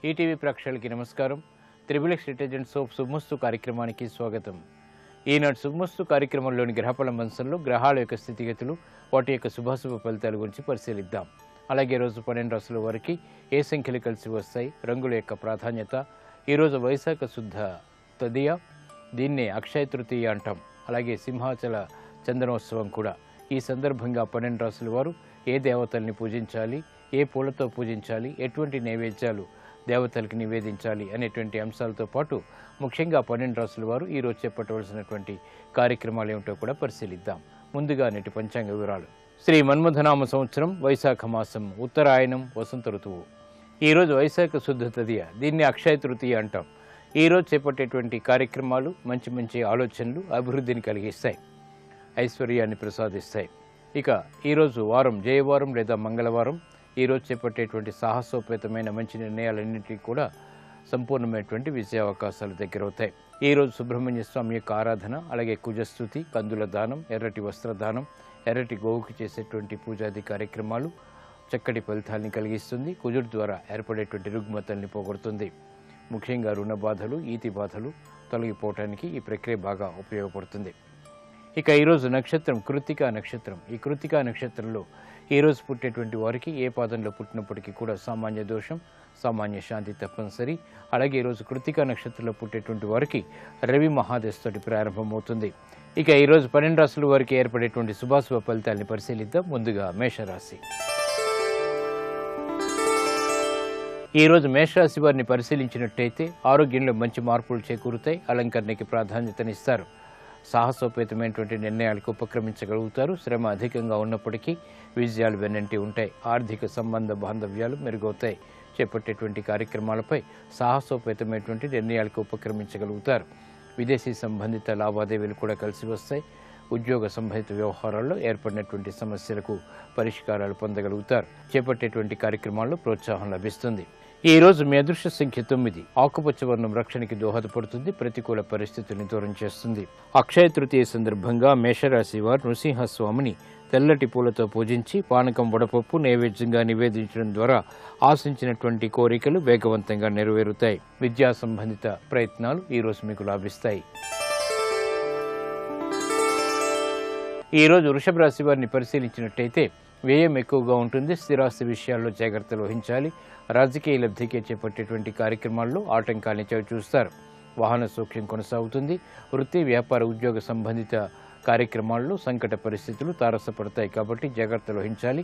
ETV ప్రేక్షకులకి నమస్కారం. Triple-X detergent soap శుభమస్తు కార్యక్రమానికి స్వాగతం. ఈనాడు శుభమస్తు కార్యక్రమంలోని గ్రహఫల అంశంలో గ్రహాల యొక్క స్థితిగతులు, వాటి యొక్క శుభాశుభ ఫలితాల గురించి పరిశీలిద్దాం. అలాగే రోజు 12 రాశుల వారికి ఏ సంఖ్యలు కలిసి వస్తాయి, రంగుల యొక్క ప్రాధాన్యత, ఈరోజు వైశాఖ శుద్ధ తదియ, దీన్నే అక్షయ తృతీయ అంటాం. అలాగే సింహాచల చందనోత్సవం కూడా. ఈ సందర్భంగా 12 రాశుల వారు ఏ దేవతల్ని పూజించాలి, ఏ పూలతో పూజించాలి, ఎటువంటి నైవేద్యాలు దేవతలకి నివేదించాలి అనేటువంటి అంశాలతో పాటు ముఖ్యంగా 12 రాశుల వారు ఈరోజు చేపట్టవలసినటువంటి కార్యక్రమాలు ఏమిటో కూడా పరిశీలిద్దాం. ముందుగా నేటి పంచాంగ వివరాలు. శ్రీ మన్మథనామ సంవత్సరం వైశాఖ మాసం, ఉత్తరాయణం, వసంత ఋతువు. ఈరోజు వైశాఖ శుద్ధ తదియ, దీన్ని అక్షయ తృతీయ అంటాం. ఈరోజు చేపట్టేటువంటి కార్యక్రమాలు మంచి మంచి ఆలోచనలు, అభివృద్ధిని కలిగిస్తాయి, ఐశ్వర్యాన్ని ప్రసాదిస్తాయి. ఇక ఈరోజు వారం జయవారం లేదా మంగళవారం. ఈరోజు చేపట్టేటువంటి సాహసోపేతమైన మంచి నిర్ణయాలన్నింటినీ కూడా సంపూర్ణమైనటువంటి విజయ అవకాశాలు దగ్గరవుతాయి. ఈరోజు సుబ్రహ్మణ్య స్వామి యొక్క ఆరాధన, అలాగే కుజస్తుతి, కందుల దానం, ఎర్రటి వస్త్రదానం, ఎర్రటి గోవుకి చేసేటువంటి పూజాది కార్యక్రమాలు చక్కటి ఫలితాన్ని కలిగిస్తుంది. కుజుడి ద్వారా ఏర్పడేటువంటి రుగ్మతల్ని పోగొడుతుంది. ముఖ్యంగా రుణ బాధలు, ఈతి బాధలు తొలగిపోవటానికి ఈ ప్రక్రియ బాగా ఉపయోగపడుతుంది. ఇక ఈరోజు నక్షత్రం కృత్తికా నక్షత్రం. ఈ కృత్తికా నక్షత్రంలో ఈరోజు పుట్టేటువంటి వారికి ఏ పాదంలో పుట్టినప్పటికీ కూడా సామాన్య దోషం, సామాన్య శాంతి తప్పనిసరి. అలాగే ఈరోజు కృత్తికా నక్షత్రంలో పుట్టేటువంటి వారికి రవి మహాదశతోటి ప్రారంభమవుతుంది. ఇక ఈరోజు 12 రాశుల వారికి ఏర్పడేటువంటి శుభాశుభ ఫలితాలని పరిశీలిద్దాం. ముందుగా మేషరాశి. ఈరోజు మేషరాశి వారిని పరిశీలించినట్టయితే ఆరోగ్యంలో మంచి మార్పులు చేకూరుతాయి. అలంకరణకి ప్రాధాన్యతనిస్తారు. సాహసోపేతమైనటువంటి నిర్ణయాలకు ఉపక్రమించగలుగుతారు. శ్రమ అధికంగా ఉన్నప్పటికీ విజయాలు వెన్నంటి ఉంటాయి. ఆర్థిక సంబంధ బాంధవ్యాలు మెరుగవుతాయి. చేపట్టేటువంటి కార్యక్రమాలపై సాహసోపేతమైనటువంటి నిర్ణయాలకు ఉపక్రమించగలుగుతారు. విదేశీ సంబంధిత లావాదేవీలు కూడా కలిసి వస్తాయి. ఉద్యోగ సంబంధిత వ్యవహారాల్లో ఏర్పడినటువంటి సమస్యలకు పరిష్కారాలు పొందగలుగుతారు. చేపట్టేటువంటి కార్యక్రమాల్లో ప్రోత్సాహం లభిస్తుంది. ఈ రోజు మీ అదృష్ట సంఖ్య 9. ఆకుపచ్చ వర్ణం రక్షణకి దోహదపడుతుంది. ప్రతికూల పరిస్థితుల్ని దూరం చేస్తుంది. అక్షయ తృతీయ సందర్భంగా మేషరాశి వారు నృసింహస్వామిని తెల్లటి పూలతో పూజించి పానకం, వడపప్పు నైవేద్యంగా నివేదించడం ద్వారా ఆశించినటువంటి కోరికలు వేగవంతంగా నెరవేరుతాయి. విద్యా సంబంధిత ప్రయత్నాలు ఈరోజు మీకు లాభిస్తాయి. ఈరోజు వృషభ రాశి వారిని పరిశీలించినట్టయితే వ్యయం ఎక్కువగా ఉంటుంది. స్థిరాస్తి విషయాల్లో జాగ్రత్తలు వహించాలి. రాజకీయ లబ్ధికే చేపట్టేటువంటి కార్యక్రమాల్లో ఆటంకాన్ని చవిచూస్తారు. వాహన సౌఖ్యం కొనసాగుతుంది. వృత్తి, వ్యాపార, ఉద్యోగ సంబంధిత కార్యక్రమాల్లో సంకట పరిస్థితులు తారసపడతాయి కాబట్టి జాగ్రత్తలు వహించాలి.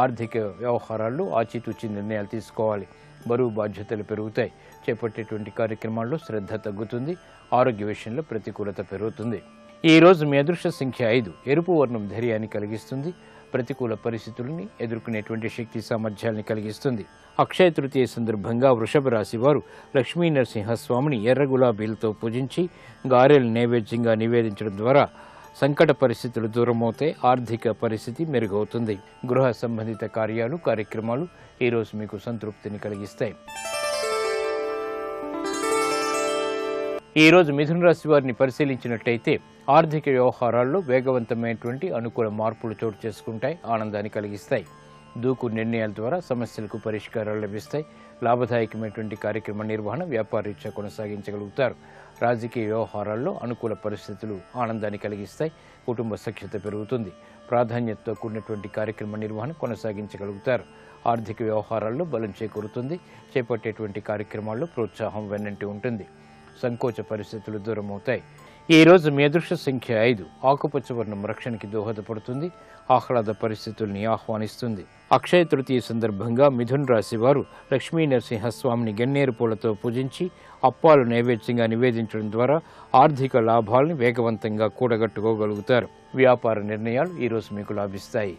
ఆర్థిక వ్యవహారాల్లో ఆచితూచి నిర్ణయాలు తీసుకోవాలి. బరువు బాధ్యతలు పెరుగుతాయి. చేపట్టేటువంటి కార్యక్రమాల్లో శ్రద్ధ తగ్గుతుంది. ఆరోగ్య విషయంలో ప్రతికూలత పెరుగుతుంది. ఈ రోజు మీ అదృష్ట సంఖ్య 5. ఎరుపు వర్ణం ధైర్యాన్ని కలిగిస్తుంది. ప్రతికూల పరిస్థితుల్ని ఎదుర్కొనేటువంటి శక్తి సామర్థ్యాన్ని కలిగిస్తుంది. అక్షయ తృతీయ సందర్భంగా వృషభ రాశి వారు లక్ష్మీ నరసింహస్వామిని ఎర్ర గులాబీలతో పూజించి గారెలు నైవేద్యంగా నివేదించడం ద్వారా సంకట పరిస్థితులు దూరమవుతాయి. ఆర్థిక పరిస్థితి మెరుగవుతుంది. గృహ సంబంధిత కార్యక్రమాలు ఈరోజు మీకు సంతృప్తిని కలిగిస్తాయి. ఈరోజు మిథున రాశి వారిని పరిశీలించినట్టయితే ఆర్థిక వ్యవహారాల్లో వేగవంతమైనటువంటి అనుకూల మార్పులు చోటు చేసుకుంటాయి. ఆనందాన్ని కలిగిస్తాయి. దూకు నిర్ణయాల ద్వారా సమస్యలకు పరిష్కారాలు లభిస్తాయి. లాభదాయకమైనటువంటి కార్యక్రమ నిర్వహణ వ్యాపారరీత్యా కొనసాగించగలుగుతారు. రాజకీయ వ్యవహారాల్లో అనుకూల పరిస్థితులు ఆనందాన్ని కలిగిస్తాయి. కుటుంబ సఖ్యత పెరుగుతుంది. ప్రాధాన్యతతో కూడినటువంటి కార్యక్రమ నిర్వహణ కొనసాగించగలుగుతారు. ఆర్థిక వ్యవహారాల్లో బలం చేకూరుతుంది. చేపట్టేటువంటి కార్యక్రమాల్లో ప్రోత్సాహం వెన్నంటి ఉంటుంది. సంకోచ పరిస్థితులు దూరమవుతాయి. ఈ రోజు మీ అదృష్ట సంఖ్య 5. ఆకుపచ్చ వర్ణం రక్షణకి దోహదపడుతుంది. ఆహ్లాద పరిస్థితుల్ని ఆహ్వానిస్తుంది. అక్షయ తృతీయ సందర్భంగా మిథున రాశి వారు లక్ష్మీ నరసింహస్వామిని గన్నేరు పూలతో పూజించి అప్పాలు నైవేద్యంగా నివేదించడం ద్వారా ఆర్థిక లాభాలను వేగవంతంగా కూడగట్టుకోగలుగుతారు. వ్యాపార నిర్ణయాలు ఈరోజు మీకు లాభిస్తాయి.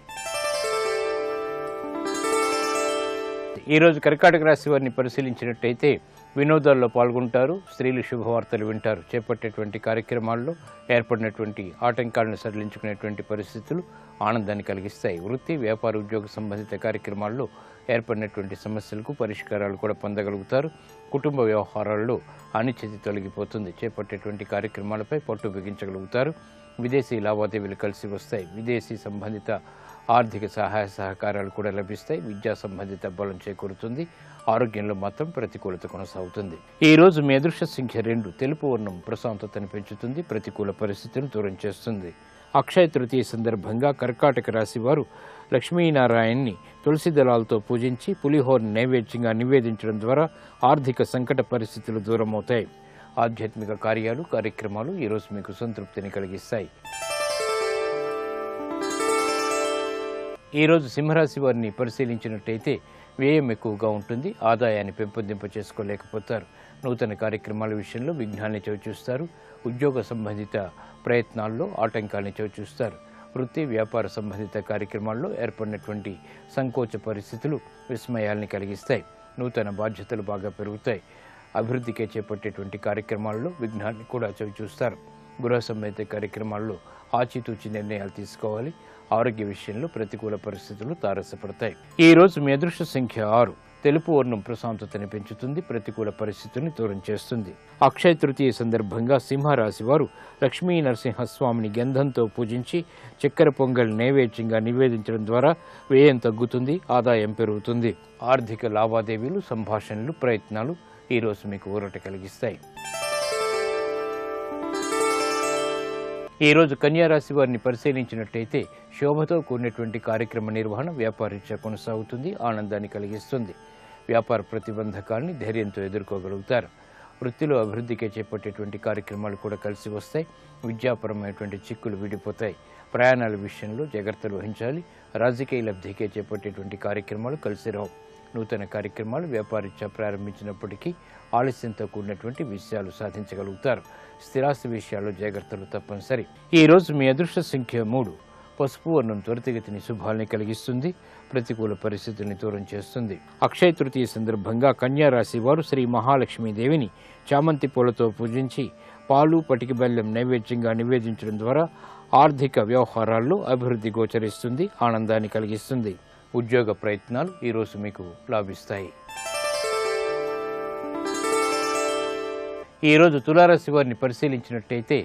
ఈరోజు కర్కాటక రాశి వారిని పరిశీలించినట్టయితే వినోదాల్లో పాల్గొంటారు. స్త్రీలు శుభవార్తలు వింటారు. చేపట్టేటువంటి కార్యక్రమాల్లో ఏర్పడినటువంటి ఆటంకాలను సడలించుకునేటువంటి పరిస్థితులు ఆనందాన్ని కలిగిస్తాయి. వృత్తి, వ్యాపార, ఉద్యోగ సంబంధిత కార్యక్రమాల్లో ఏర్పడినటువంటి సమస్యలకు పరిష్కారాలు కూడా పొందగలుగుతారు. కుటుంబ వ్యవహారాల్లో అనిశ్చితి తొలగిపోతుంది. చేపట్టేటువంటి కార్యక్రమాలపై పట్టు బిగించగలుగుతారు. విదేశీ లావాదేవీలు కలిసి వస్తాయి. విదేశీ సంబంధిత ఆర్థిక సహాయ సహకారాలు కూడా లభిస్తాయి. విద్యా సంబంధిత బలం చేకూరుతుంది. ఆరోగ్యంలో మాత్రం ప్రతికూలత కొనసాగుతుంది. ఈ రోజు మీ అదృష్ట సంఖ్య 2. తెలుపు వర్ణం ప్రశాంతతను పెంచుతుంది. ప్రతికూల పరిస్థితులను దూరం చేస్తుంది. అక్షయ తృతీయ సందర్భంగా కర్కాటక రాశి వారు లక్ష్మీనారాయణ్ణి తులసి దళాలతో పూజించి పులిహోరను నైవేద్యంగా నివేదించడం ద్వారా ఆర్థిక సంకట పరిస్థితులు దూరమవుతాయి. ఆధ్యాత్మిక కార్యక్రమాలు ఈరోజు మీకు సంతృప్తిని కలిగిస్తాయి. ఈరోజు సింహరాశి వారిని పరిశీలించినట్టయితే వ్యయం ఎక్కువగా ఉంటుంది. ఆదాయాన్ని పెంపొందింప చేసుకోలేకపోతారు. నూతన కార్యక్రమాల విషయంలో విఘ్నాన్ని చవిచూస్తారు. ఉద్యోగ సంబంధిత ప్రయత్నాల్లో ఆటంకాన్ని చవిచూస్తారు. వృత్తి వ్యాపార సంబంధిత కార్యక్రమాల్లో ఏర్పడినటువంటి సంకోచ పరిస్థితులు విస్మయాల్ని కలిగిస్తాయి. నూతన బాధ్యతలు బాగా పెరుగుతాయి. అభివృద్ధికే చేపట్టేటువంటి కార్యక్రమాల్లో విఘ్నాన్ని కూడా చవిచూస్తారు. గృహ సంబంధిత కార్యక్రమాల్లో ఆచితూచి నిర్ణయాలు తీసుకోవాలి. ఆరోగ్య విషయంలో ప్రతికూల పరిస్థితులు తారసపడతాయి. ఈ రోజు మీ అదృష్ట సంఖ్య 6. తెలుపు వర్ణం ప్రశాంతతని పెంచుతుంది. ప్రతికూల పరిస్థితుల్ని దూరం చేస్తుంది. అక్షయ తృతీయ సందర్భంగా సింహరాశి వారు లక్ష్మీ నరసింహస్వామిని గంధంతో పూజించి చక్కెర పొంగల్ నైవేద్యంగా నివేదించడం ద్వారా వ్యయం తగ్గుతుంది. ఆదాయం పెరుగుతుంది. ఆర్థిక లావాదేవీలు, సంభాషణలు, ప్రయత్నాలు ఈరోజు మీకు ఊరట కలిగిస్తాయి. ఈరోజు కన్యారాశి వారిని పరిశీలించినట్టయితే శోభతో కూడినటువంటి కార్యక్రమ నిర్వహణ వ్యాపారీత్యా కొనసాగుతుంది. ఆనందాన్ని కలిగిస్తుంది. వ్యాపార ప్రతిబంధకాల్ని ధైర్యంతో ఎదుర్కోగలుగుతారు. వృత్తిలో అభివృద్ధికి చేపట్టేటువంటి కార్యక్రమాలు కూడా కలిసి వస్తాయి. విద్యాపరమైనటువంటి చిక్కులు విడిపోతాయి. ప్రయాణాల విషయంలో జాగ్రత్తలు వహించాలి. రాజకీయ లబ్ధికే చేపట్టేటువంటి కార్యక్రమాలు కలిసి రావు. నూతన కార్యక్రమాలు వ్యాపారీత్యా ప్రారంభించినప్పటికీ ఆలస్యంతో కూడినటువంటి విషయాలు సాధించగలుగుతారు. స్థిరాస్తి విషయాల్లో జాగ్రత్తలు తప్పనిసరి. ఈ రోజు మీ అదృష్ట సంఖ్య 3. పసుపు వర్ణం త్వరితగతిని శుభాల్ని కలిగిస్తుంది. ప్రతికూల పరిస్థితుల్ని దూరం చేస్తుంది. అక్షయ తృతీయ సందర్భంగా కన్యా రాశి వారు శ్రీ మహాలక్ష్మీదేవిని చామంతి పూలతో పూజించి పాలు, పటికి బెల్లం నైవేద్యంగా నివేదించడం ద్వారా ఆర్థిక వ్యవహారాల్లో అభివృద్ధి గోచరిస్తుంది. ఆనందాన్ని కలిగిస్తుంది. ఉద్యోగ ప్రయత్నాలు ఈరోజు మీకు లాభిస్తాయి. ఈరోజు తులారాశి వారిని పరిశీలించినట్టయితే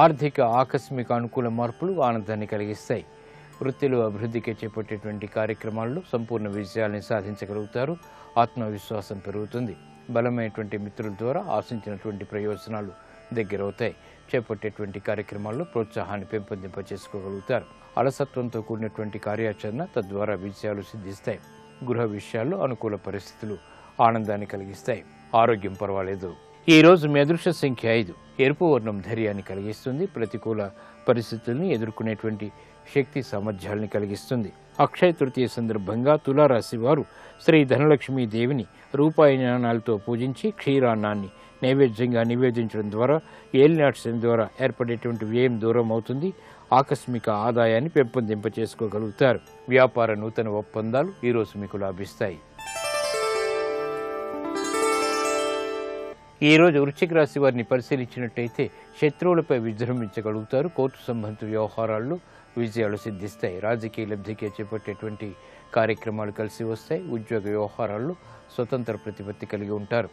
ఆర్థిక ఆకస్మిక అనుకూల మార్పులు ఆనందాన్ని కలిగిస్తాయి. వృత్తిలో అభివృద్ధికి చేపట్టేటువంటి కార్యక్రమాల్లో సంపూర్ణ విజయాల్ని సాధించగలుగుతారు. ఆత్మవిశ్వాసం పెరుగుతుంది. బలమైనటువంటి మిత్రుల ద్వారా ఆశించినటువంటి ప్రయోజనాలు దగ్గరవుతాయి. చేపట్టేటువంటి కార్యక్రమాల్లో ప్రోత్సాహాన్ని పెంపొందింప చేసుకోగలుగుతారు. అలసత్వంతో కూడినటువంటి కార్యాచరణ తద్వారా విజయాలు సిద్ధిస్తాయి. గృహ విషయాల్లో అనుకూల పరిస్థితులు ఆనందాన్ని కలిగిస్తాయి. ఆరోగ్యం పర్వాలేదు. ఈ రోజు మీ అదృష్ట సంఖ్య 5. ఎరుపు వర్ణం ధైర్యాన్ని కలిగిస్తుంది. ప్రతికూల పరిస్థితుల్ని ఎదుర్కొనేటువంటి శక్తి సామర్థ్యాల్ని కలిగిస్తుంది. అక్షయ తృతీయ సందర్భంగా తులారాశి వారు శ్రీ ధనలక్ష్మీ దేవిని రూపాయి నాణాలతో పూజించి క్షీరాన్నాన్ని నైవేద్యంగా నివేదించడం ద్వారా ఏలినాటి శని ద్వారా ఏర్పడేటువంటి వ్యయం దూరం అవుతుంది. ఆకస్మిక ఆదాయాన్ని పెంపొందింప చేసుకోగలుగుతారు. వ్యాపార నూతన ఒప్పందాలు ఈరోజు మీకు లాభిస్తాయి. ఈరోజు వృశ్చిక రాశి వారిని పరిశీలించినట్టయితే శత్రువులపై విజృంభించగలుగుతారు. కోర్టు సంబంధిత వ్యవహారాల్లో విజయాలు సిద్ధిస్తాయి. రాజకీయ లబ్ధికి చేపట్టేటువంటి కార్యక్రమాలు కలిసి వస్తాయి. ఉద్యోగ వ్యవహారాల్లో స్వతంత్ర ప్రతిపత్తి కలిగి ఉంటారు.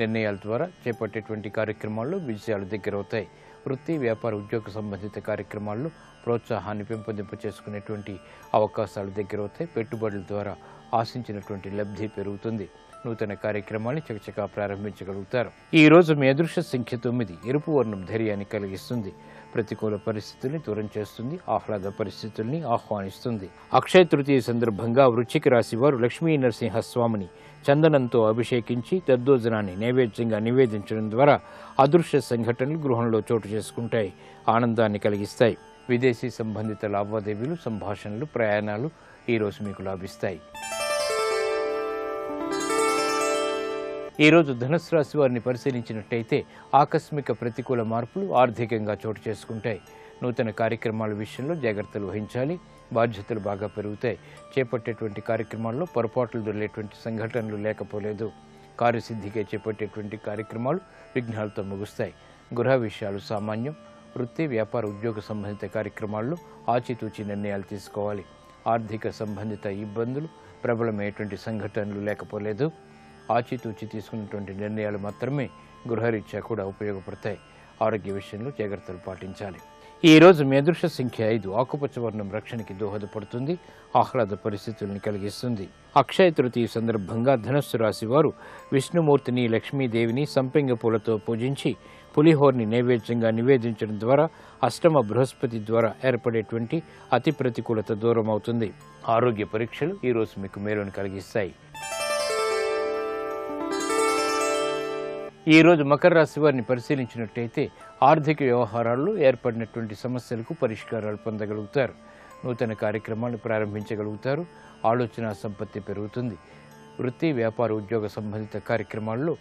నిర్ణయాల ద్వారా చేపట్టేటువంటి కార్యక్రమాల్లో విజయాలు దగ్గరవుతాయి. వృత్తి వ్యాపార ఉద్యోగ సంబంధిత కార్యక్రమాల్లో ప్రోత్సాహాన్ని పెంపొందింప చేసుకునేటువంటి అవకాశాలు దగ్గరవుతాయి. పెట్టుబడుల ద్వారా ఆశించినటువంటి లబ్ధి పెరుగుతుంది. నూతన కార్యక్రమాన్ని చకచకా ప్రారంభించగలుగుతారు. ఈ రోజు మీ అదృష్ట సంఖ్య 9. ఎరుపు వర్ణం ధైర్యాన్ని కలిగిస్తుంది. ప్రతికూల పరిస్థితుల్ని దూరం చేస్తుంది. ఆహ్లాద పరిస్థితుల్ని ఆహ్వానిస్తుంది. అక్షయ తృతీయ సందర్భంగా వృశ్చిక రాశి వారు లక్ష్మీ నరసింహస్వామిని చందనంతో అభిషేకించి దద్దోజనాన్ని నైవేద్యంగా నివేదించడం ద్వారా అదృశ్య సంఘటనలు గృహంలో చోటు చేసుకుంటాయి. ఆనందాన్ని కలిగిస్తాయి. విదేశీ సంబంధిత లావాదేవీలు, సంభాషణలు, ప్రయాణాలు ఈరోజు మీకు లాభిస్తాయి. ఈరోజు ధనుస్సు రాశి వారిని పరిశీలించినట్టయితే ఆకస్మిక ప్రతికూల మార్పులు ఆర్థికంగా చోటు చేసుకుంటాయి. నూతన కార్యక్రమాల విషయంలో జాగ్రత్తలు వహించాలి. బాధ్యతలు బాగా పెరుగుతాయి. చేపట్టేటువంటి కార్యక్రమాల్లో పొరపాట్లు దొరికేటువంటి సంఘటనలు లేకపోలేదు. కార్యసిద్ధికే చేపట్టేటువంటి కార్యక్రమాలు విఘ్నాలతో ముగుస్తాయి. గృహ విషయాలు సామాన్యం. వృత్తి వ్యాపార ఉద్యోగ సంబంధిత కార్యక్రమాల్లో ఆచితూచి నిర్ణయాలు తీసుకోవాలి. ఆర్థిక సంబంధిత ఇబ్బందులు, ప్రబలమైనటువంటి సంఘటనలు లేకపోలేదు. ఆచితూచి తీసుకున్నటువంటి నిర్ణయాలు మాత్రమే గృహరీత్యా కూడా ఉపయోగపడతాయి. ఆరోగ్య విషయంలో జాగ్రత్తలు పాటించాలి. ఈ రోజు మీ అదృష్ట సంఖ్య 5. ఆకుపచ్చ వర్ణం రక్షణకి దోహదపడుతుంది, ఆహ్లాద పరిస్థితుల్ని కలిగిస్తుంది. అక్షయ తృతీయ సందర్భంగా ధనుస్సు రాశి వారు విష్ణుమూర్తిని, లక్ష్మీదేవిని సంపెంగ పూలతో పూజించి పులిహోర్ని నైవేద్యంగా నివేదించడం ద్వారా అష్టమ బృహస్పతి ద్వారా ఏర్పడేటువంటి అతి ప్రతికూలత దూరం అవుతుంది. ఆరోగ్య పరీక్షలు ఈరోజు మీకు మేలును కలిగిస్తాయి. ఈరోజు మకర రాశి వారిని పరిశీలించినట్టయితే ఆర్థిక వ్యవహారాల్లో ఏర్పడినటువంటి సమస్యలకు పరిష్కారాలు పొందగలుగుతారు. నూతన కార్యక్రమాలు ప్రారంభించగలుగుతారు. ఆలోచన సంపత్తి పెరుగుతుంది. వృత్తి, వ్యాపార, ఉద్యోగ సంబంధిత కార్యక్రమాల్లో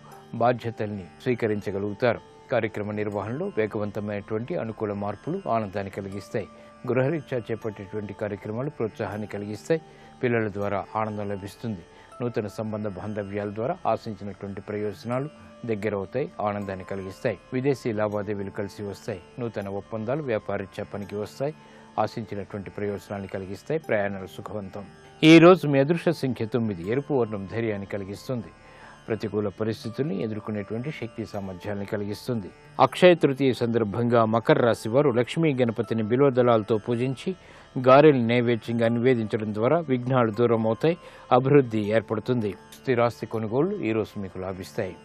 బాధ్యతల్ని స్వీకరించగలుగుతారు. కార్యక్రమ నిర్వహణలో వేగవంతమైనటువంటి అనుకూల మార్పులు ఆనందాన్ని కలిగిస్తాయి. గృహరీత్యా చేపట్టేటువంటి కార్యక్రమాలు ప్రోత్సాహాన్ని కలిగిస్తాయి. పిల్లల ద్వారా ఆనందం లభిస్తుంది. నూతన సంబంధ బాంధవ్యాల ద్వారా ఆశించినటువంటి ప్రయోజనాలు దగ్గరవుతాయి, ఆనందాన్ని కలిగిస్తాయి. విదేశీ లావాదేవీలు కలిసి వస్తాయి. నూతన ఒప్పందాలు వ్యాపారీత్యా పనికి వస్తాయి. ఆశించినటువంటి ప్రయోజనాన్ని కలిగిస్తాయి. ప్రయాణాలు సుఖవంతం. ఈ రోజు మీ అదృష్ట సంఖ్య 9. ఎరుపు వర్ణం ధైర్యాన్ని కలిగిస్తుంది. ప్రతికూల పరిస్థితుల్ని ఎదుర్కొనేటువంటి శక్తి సామర్థ్యాన్ని కలిగిస్తుంది. అక్షయ తృతీయ సందర్భంగా మకర రాశి వారు లక్ష్మీ గణపతిని బిల్వదళాలతో పూజించి గారెల్ని నైవేద్యంగా నివేదించడం ద్వారా విఘ్నాలు దూరం అవుతాయి, అభివృద్ధి ఏర్పడుతుంది. స్థిరాస్తి కొనుగోళ్లు ఈరోజు మీకు లాభిస్తాయి.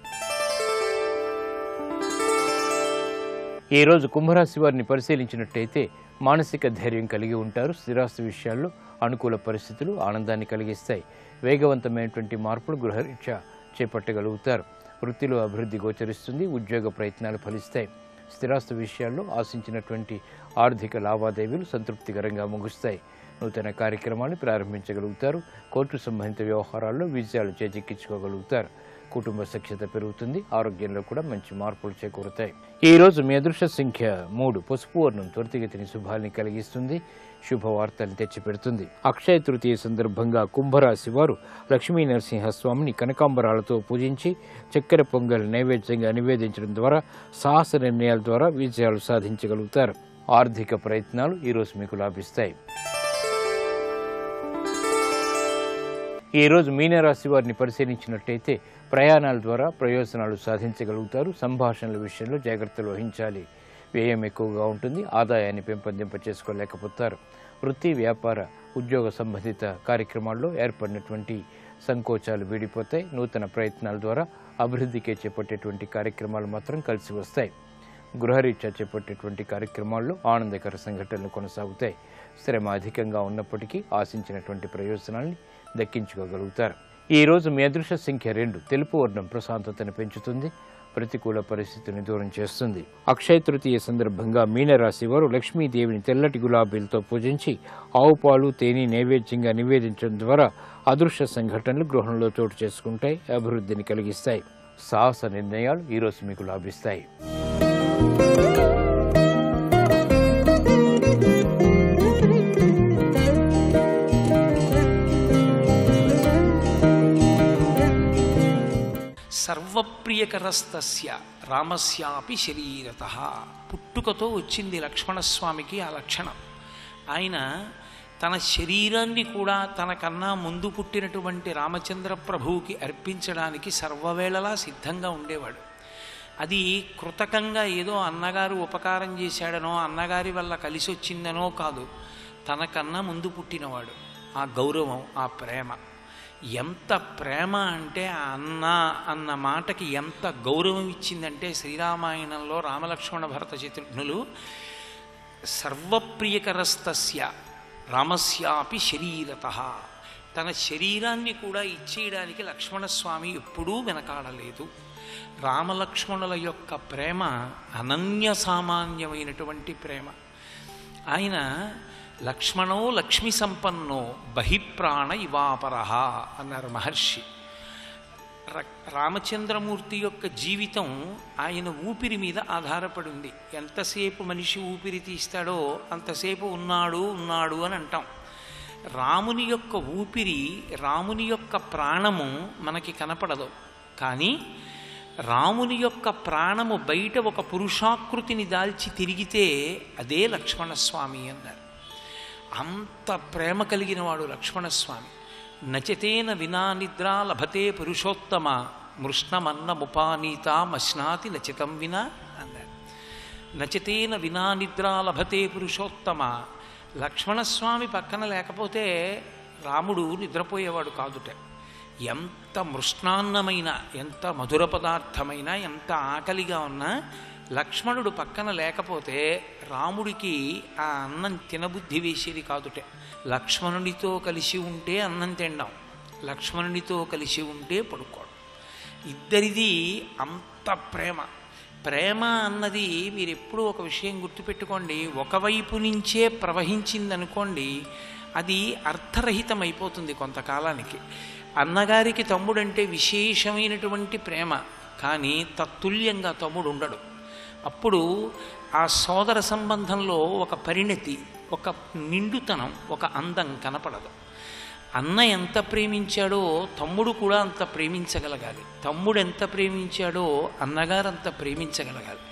ఈ రోజు కుంభరాశి వారిని పరిశీలించినట్టయితే మానసిక ధైర్యం కలిగి ఉంటారు. స్థిరాస్తి విషయాల్లో అనుకూల పరిస్థితులు ఆనందాన్ని కలిగిస్తాయి. వేగవంతమైనటువంటి మార్పులు గృహరీత్యా చేపట్టగలుగుతారు. వృత్తిలో అభివృద్ధి గోచరిస్తుంది. ఉద్యోగ ప్రయత్నాలు ఫలిస్తాయి. స్థిరాస్తి విషయాల్లో ఆశించినటువంటి ఆర్థిక లావాదేవీలు సంతృప్తికరంగా ముగుస్తాయి. నూతన కార్యక్రమాన్ని ప్రారంభించగలుగుతారు. కోర్టు సంబంధిత వ్యవహారాల్లో విజయాలు చేజిక్కించుకోగలుగుతారు. కుటుంబ సఖ్యత పెరుగుతుంది. ఆరోగ్యంలో కూడా మంచి మార్పులు చేకూరుతాయి. ఈ రోజు మీ అదృష్ట సంఖ్య 3. పసుపు వర్ణం త్వరితగతిని శుభాల్ని కలిగిస్తుంది, శుభవార్తల్ని తెచ్చిపెడుతుంది. అక్షయ తృతీయ సందర్భంగా కుంభరాశి వారు లక్ష్మీ నరసింహస్వామిని కనకాంబరాలతో పూజించి చక్కెర పొంగల్ నైవేద్యంగా నివేదించడం ద్వారా సాహస నిర్ణయాల ద్వారా విజయాలు సాధించగలుగుతారు. ఆర్థిక ప్రయత్నాలు ఈరోజు మీకు లాభిస్తాయి. ఈ రోజు మీనరాశి వారిని పరిశీలించినట్టయితే ప్రయాణాల ద్వారా ప్రయోజనాలు సాధించగలుగుతారు. సంభాషణల విషయంలో జాగ్రత్తలు వహించాలి. వ్యయం ఎక్కువగా ఉంటుంది. ఆదాయాన్ని పెంపొందింప చేసుకోలేకపోతారు. వృత్తి, వ్యాపార, ఉద్యోగ సంబంధిత కార్యక్రమాల్లో ఏర్పడినటువంటి సంకోచాలు వీడిపోతాయి. నూతన ప్రయత్నాల ద్వారా అభివృద్ధికే చేపట్టేటువంటి కార్యక్రమాలు మాత్రం కలిసి వస్తాయి. గృహరీత్యా చేపట్టేటువంటి కార్యక్రమాల్లో ఆనందకర సంఘటనలు కొనసాగుతాయి. శ్రమ అధికంగా ఉన్నప్పటికీ ఆశించినటువంటి ప్రయోజనాల్ని దక్కించుకోగలుగుతారు. ఈ రోజు మీ అదృష్ట సంఖ్య 2. తెలుపు వర్ణం ప్రశాంతతను పెంచుతుంది, ప్రతికూల పరిస్థితిని దూరం చేస్తుంది. అక్షయ తృతీయ సందర్భంగా మీనరాశి వారు లక్ష్మీదేవిని తెల్లటి గులాబీలతో పూజించి ఆవు పాలు, తేనె నైవేద్యంగా నివేదించడం ద్వారా అదృష్ట సంఘటనలు గృహంలో చోటు చేసుకుంటాయి, అభివృద్ధిని కలిగిస్తాయి. సాహస నిర్ణయాలు ఈరోజు మీకు లాభిస్తాయి. సర్వప్రియకరస్తస్య రామస్యాపి శరీరతః. పుట్టుకతో వచ్చింది లక్ష్మణస్వామికి ఆ లక్షణం. ఆయన తన శరీరాన్ని కూడా తనకన్నా ముందు పుట్టినటువంటి రామచంద్ర ప్రభువుకి అర్పించడానికి సర్వవేళలా సిద్ధంగా ఉండేవాడు. అది కృతకంగా ఏదో అన్నగారు ఉపకారం చేశాడనో అన్నగారి వల్ల కలిసి వచ్చిందనో కాదు. తనకన్నా ముందు పుట్టినవాడు. ఆ గౌరవం, ఆ ప్రేమ, ఎంత ప్రేమ అంటే ఆ అన్న అన్న మాటకి ఎంత గౌరవం ఇచ్చిందంటే శ్రీరామాయణంలో రామలక్ష్మణ భరత శత్రుఘ్నులు సర్వప్రియకరస్తస్య రామస్యాపి శరీరతః, తన శరీరాన్ని కూడా ఇచ్చేయడానికి లక్ష్మణస్వామి ఎప్పుడూ వెనకాడలేదు. రామలక్ష్మణుల యొక్క ప్రేమ అనన్య సామాన్యమైనటువంటి ప్రేమ. ఆయన లక్ష్మణో లక్ష్మి సంపన్నో బహిప్రాణ ఇవాపరః అన్నారు మహర్షి. రామచంద్రమూర్తి యొక్క జీవితం ఆయన ఊపిరి మీద ఆధారపడి ఉంది. ఎంతసేపు మనిషి ఊపిరి తీస్తాడో అంతసేపు ఉన్నాడు ఉన్నాడు అని అంటాం. రాముని యొక్క ఊపిరి, రాముని యొక్క ప్రాణము మనకి కనపడదు. కానీ రాముని యొక్క ప్రాణము బయట ఒక పురుషాకృతిని దాల్చి తిరిగితే అదే లక్ష్మణస్వామి అన్నారు. అంత ప్రేమ కలిగిన వాడు లక్ష్మణస్వామి. నచతేన వినా నిద్రా లభతే పురుషోత్తమ మృష్ణమన్నముపానీత మశ్నాతి నచితం వినా అన్నారు. నచితేన వినా నిద్రా లభతే పురుషోత్తమ. లక్ష్మణస్వామి పక్కన లేకపోతే రాముడు నిద్రపోయేవాడు కాదుట. ఎంత మృష్ణాన్నమైన, ఎంత మధుర పదార్థమైనా, ఎంత ఆకలిగా ఉన్నా లక్ష్మణుడు పక్కన లేకపోతే రాముడికి ఆ అన్నం తినబుద్ధి వేసేది కాదుట. లక్ష్మణుడితో కలిసి ఉంటే అన్నం తినడం, లక్ష్మణుడితో కలిసి ఉంటే పడుకోవడం. ఇద్దరిది అంత ప్రేమ. ప్రేమ అన్నది మీరు ఎప్పుడూ ఒక విషయం గుర్తుపెట్టుకోండి, ఒకవైపు నుంచే ప్రవహించిందనుకోండి అది అర్థరహితమైపోతుంది కొంతకాలానికి. అన్నగారికి తమ్ముడంటే విశేషమైనటువంటి ప్రేమ, కానీ తత్తుల్యంగా తమ్ముడు ఉండడు. అప్పుడు ఆ సోదర సంబంధంలో ఒక పరిణతి, ఒక నిండుతనం, ఒక అందం కనపడదు. అన్న ఎంత ప్రేమించాడో తమ్ముడు కూడా అంత ప్రేమించగలగాలి, తమ్ముడు ఎంత ప్రేమించాడో అన్నగారు అంత ప్రేమించగలగాలి.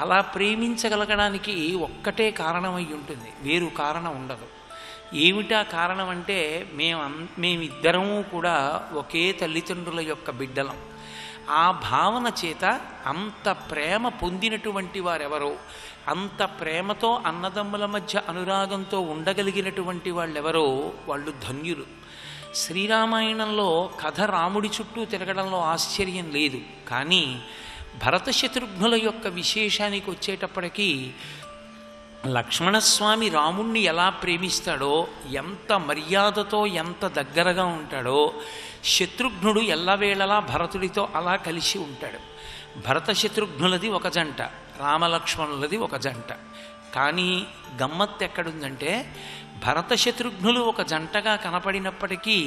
అలా ప్రేమించగలగడానికి ఒక్కటే కారణమై ఉంటుంది, వేరు కారణం ఉండదు. ఏమిటా కారణం అంటే మేమిద్దరము కూడా ఒకే తల్లిదండ్రుల యొక్క బిడ్డలం. ఆ భావన చేత అంత ప్రేమ పొందినటువంటి వారెవరో, అంత ప్రేమతో అన్నదమ్ముల మధ్య అనురాగంతో ఉండగలిగినటువంటి వాళ్ళెవరో వాళ్ళు ధన్యులు. శ్రీరామాయణంలో కథ రాముడి చుట్టూ తిరగడంలో ఆశ్చర్యం లేదు, కానీ భరత శత్రుఘ్నుల యొక్క విశేషానికి వచ్చేటప్పటికీ లక్ష్మణస్వామి రాముణ్ణి ఎలా ప్రేమిస్తాడో, ఎంత మర్యాదతో ఎంత దగ్గరగా ఉంటాడో, శత్రుఘ్నుడు ఎల్లవేళలా భరతుడితో అలా కలిసి ఉంటాడు. భరత శత్రుఘ్నులది ఒక జంట, రామలక్ష్మణులది ఒక జంట. కానీ గమ్మత్తు ఎక్కడుందంటే భరత శత్రుఘ్నులు ఒక జంటగా కనపడినప్పటికీ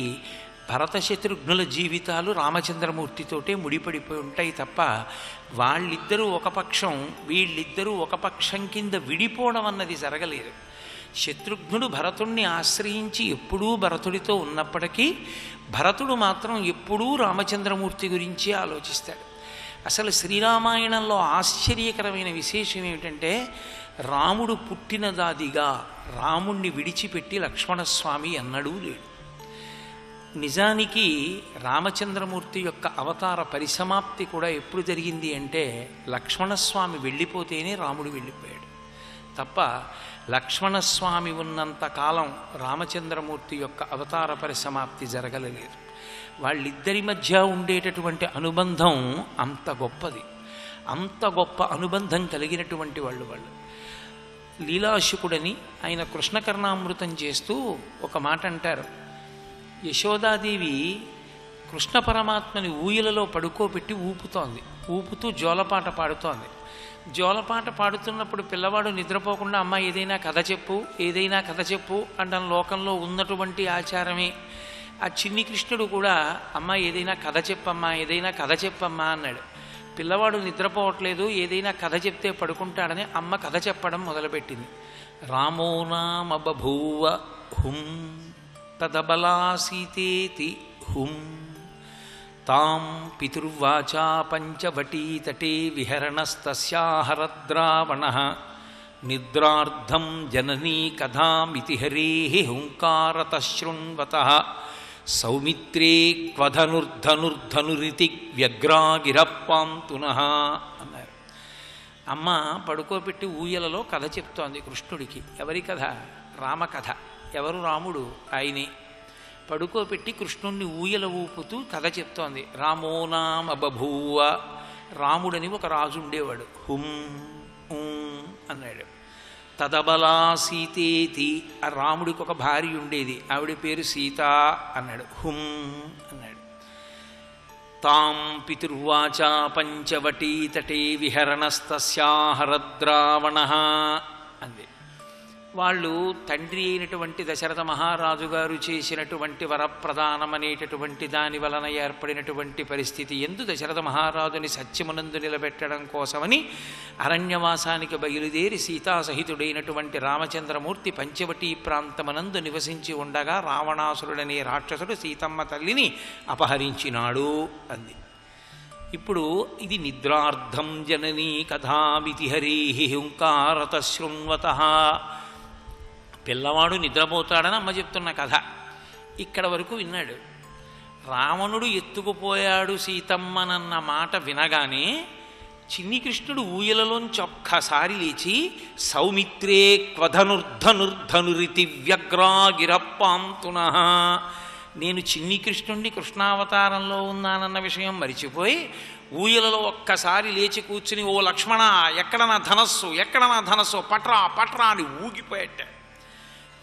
భరత శత్రుఘ్నుల జీవితాలు రామచంద్రమూర్తితోటే ముడిపడిపోయి ఉంటాయి తప్ప వాళ్ళిద్దరూ ఒక పక్షం వీళ్ళిద్దరూ ఒక పక్షం కింద విడిపోవడం అన్నది జరగలేదు. శత్రుఘ్నుడు భరతుణ్ణి ఆశ్రయించి ఎప్పుడూ భరతుడితో ఉన్నప్పటికీ భరతుడు మాత్రం ఎప్పుడూ రామచంద్రమూర్తి గురించి ఆలోచిస్తాడు. అసలు శ్రీరామాయణంలో ఆశ్చర్యకరమైన విశేషం ఏమిటంటే రాముడు పుట్టినదాదిగా రాముణ్ణి విడిచిపెట్టి లక్ష్మణస్వామి ఎన్నడూ లేడు. నిజానికి రామచంద్రమూర్తి యొక్క అవతార పరిసమాప్తి కూడా ఎప్పుడు జరిగింది అంటే లక్ష్మణస్వామి వెళ్ళిపోతేనే రాముడు వెళ్ళిపోయాడు తప్ప లక్ష్మణస్వామి ఉన్నంత కాలం రామచంద్రమూర్తి యొక్క అవతార పరిసమాప్తి జరగలేదు. వాళ్ళిద్దరి మధ్య ఉండేటటువంటి అనుబంధం అంత గొప్పది, అంత గొప్ప అనుబంధం కలిగినటువంటి వాళ్ళు. లీలాశుకుడని ఆయన కృష్ణకర్ణామృతం చేస్తూ ఒక మాట అంటారు, యశోదాదేవి కృష్ణ పరమాత్మని ఊయలలో పడుకోబెట్టి ఊపుతూ జోలపాట పాడుతోంది. జోలపాట పాడుతున్నప్పుడు పిల్లవాడు నిద్రపోకుండా అమ్మ ఏదైనా కథ చెప్పు అంటే లోకంలో ఉన్నటువంటి ఆచారమే. ఆ చిన్ని కృష్ణుడు కూడా అమ్మ ఏదైనా కథ చెప్పమ్మా అన్నాడు. పిల్లవాడు నిద్రపోవట్లేదు, ఏదైనా కథ చెప్తే పడుకుంటాడని అమ్మ కథ చెప్పడం మొదలుపెట్టింది. రామో నామ బభూవ హుం తదబలా సీతేతి హుం తాం పితుర్వాచా పంచవటీతటే విహరణస్తస్యాహరద్రావణః నిద్రార్థం జననీ కథామితి హరేః హుంకారతః శృణ్వతః సౌమిత్రే క్వధనుర్ధనుర్ధనురితి వ్యగ్రాగిరప్పాంతునః అన్నారు. అమ్మ పడుకోబెట్టి ఊయలలో కథ చెప్తోంది కృష్ణుడికి. ఎవరి కథ? రామకథ. ఎవరు రాముడు? ఆయనే. పడుకోబెట్టి కృష్ణుణ్ణి ఊయల ఊపుతూ కథ చెప్తోంది. రామో నామ బభూవ, రాముడని ఒక రాజు ఉండేవాడు. హుం అన్నాడు. తదబలా సీతేతి, ఆ రాముడికి ఒక భార్య ఉండేది, ఆవిడ పేరు సీత అన్నాడు. హుం అన్నాడు. తాం పితుర్వాచా పంచవటీతటే విహరణస్తస్యాహరద్రావణః అంది. వాళ్ళు తండ్రి అయినటువంటి దశరథ మహారాజు గారు చేసినటువంటి వరప్రదానం అనేటటువంటి దాని వలన ఏర్పడినటువంటి పరిస్థితి ఎందు దశరథ మహారాజుని సత్యమునందు నిలబెట్టడం కోసమని అరణ్యవాసానికి బయలుదేరి సీతాసహితుడైనటువంటి రామచంద్రమూర్తి పంచవటీ ప్రాంతమునందు నివసించి ఉండగా రావణాసురుడనే రాక్షసుడు సీతమ్మ తల్లిని అపహరించినాడు అంది. ఇప్పుడు ఇది నిద్రార్థం జననీ కథామితి హరేః హుంకారతః శృణ్వతః. పిల్లవాడు నిద్రపోతాడని అమ్మ చెప్తున్న కథ ఇక్కడ వరకు విన్నాడు. రావణుడు ఎత్తుకుపోయాడు సీతమ్మనన్న మాట వినగానే చిన్ని కృష్ణుడు ఊయలలోంచి ఒక్కసారి లేచి సౌమిత్రే క్వధనుర్ధనుర్ధనురితి వ్యగ్రాగిరప్పాంతున, నేను చిన్ని కృష్ణుణ్ణి కృష్ణావతారంలో ఉన్నానన్న విషయం మరిచిపోయి ఊయలలో ఒక్కసారి లేచి కూర్చుని, ఓ లక్ష్మణ ఎక్కడ నా ధనస్సు, ఎక్కడ నా ధనస్సు, పట్రా పట్రా అని ఊగిపోయట.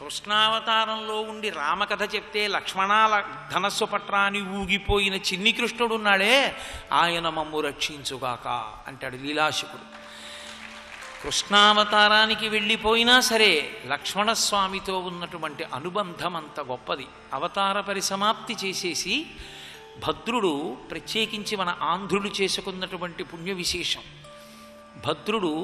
కృష్ణావతారంలో ఉండి రామకథ చెప్తే లక్ష్మణ ధనస్సు పట్రా అని ఊగిపోయిన చిన్ని కృష్ణుడు ఉన్నాడే, ఆయన మమ్ము రక్షించుగాక అంటాడు లీలాశకుడు. కృష్ణావతారానికి వెళ్ళిపోయినా సరే లక్ష్మణస్వామితో ఉన్నటువంటి అనుబంధం అంత గొప్పది. అవతార పరిసమాప్తి చేసేసి భద్రుడు ప్రత్యేకించి మన ఆంధ్రులు చేసుకున్నటువంటి పుణ్య విశేషం. భద్రుడు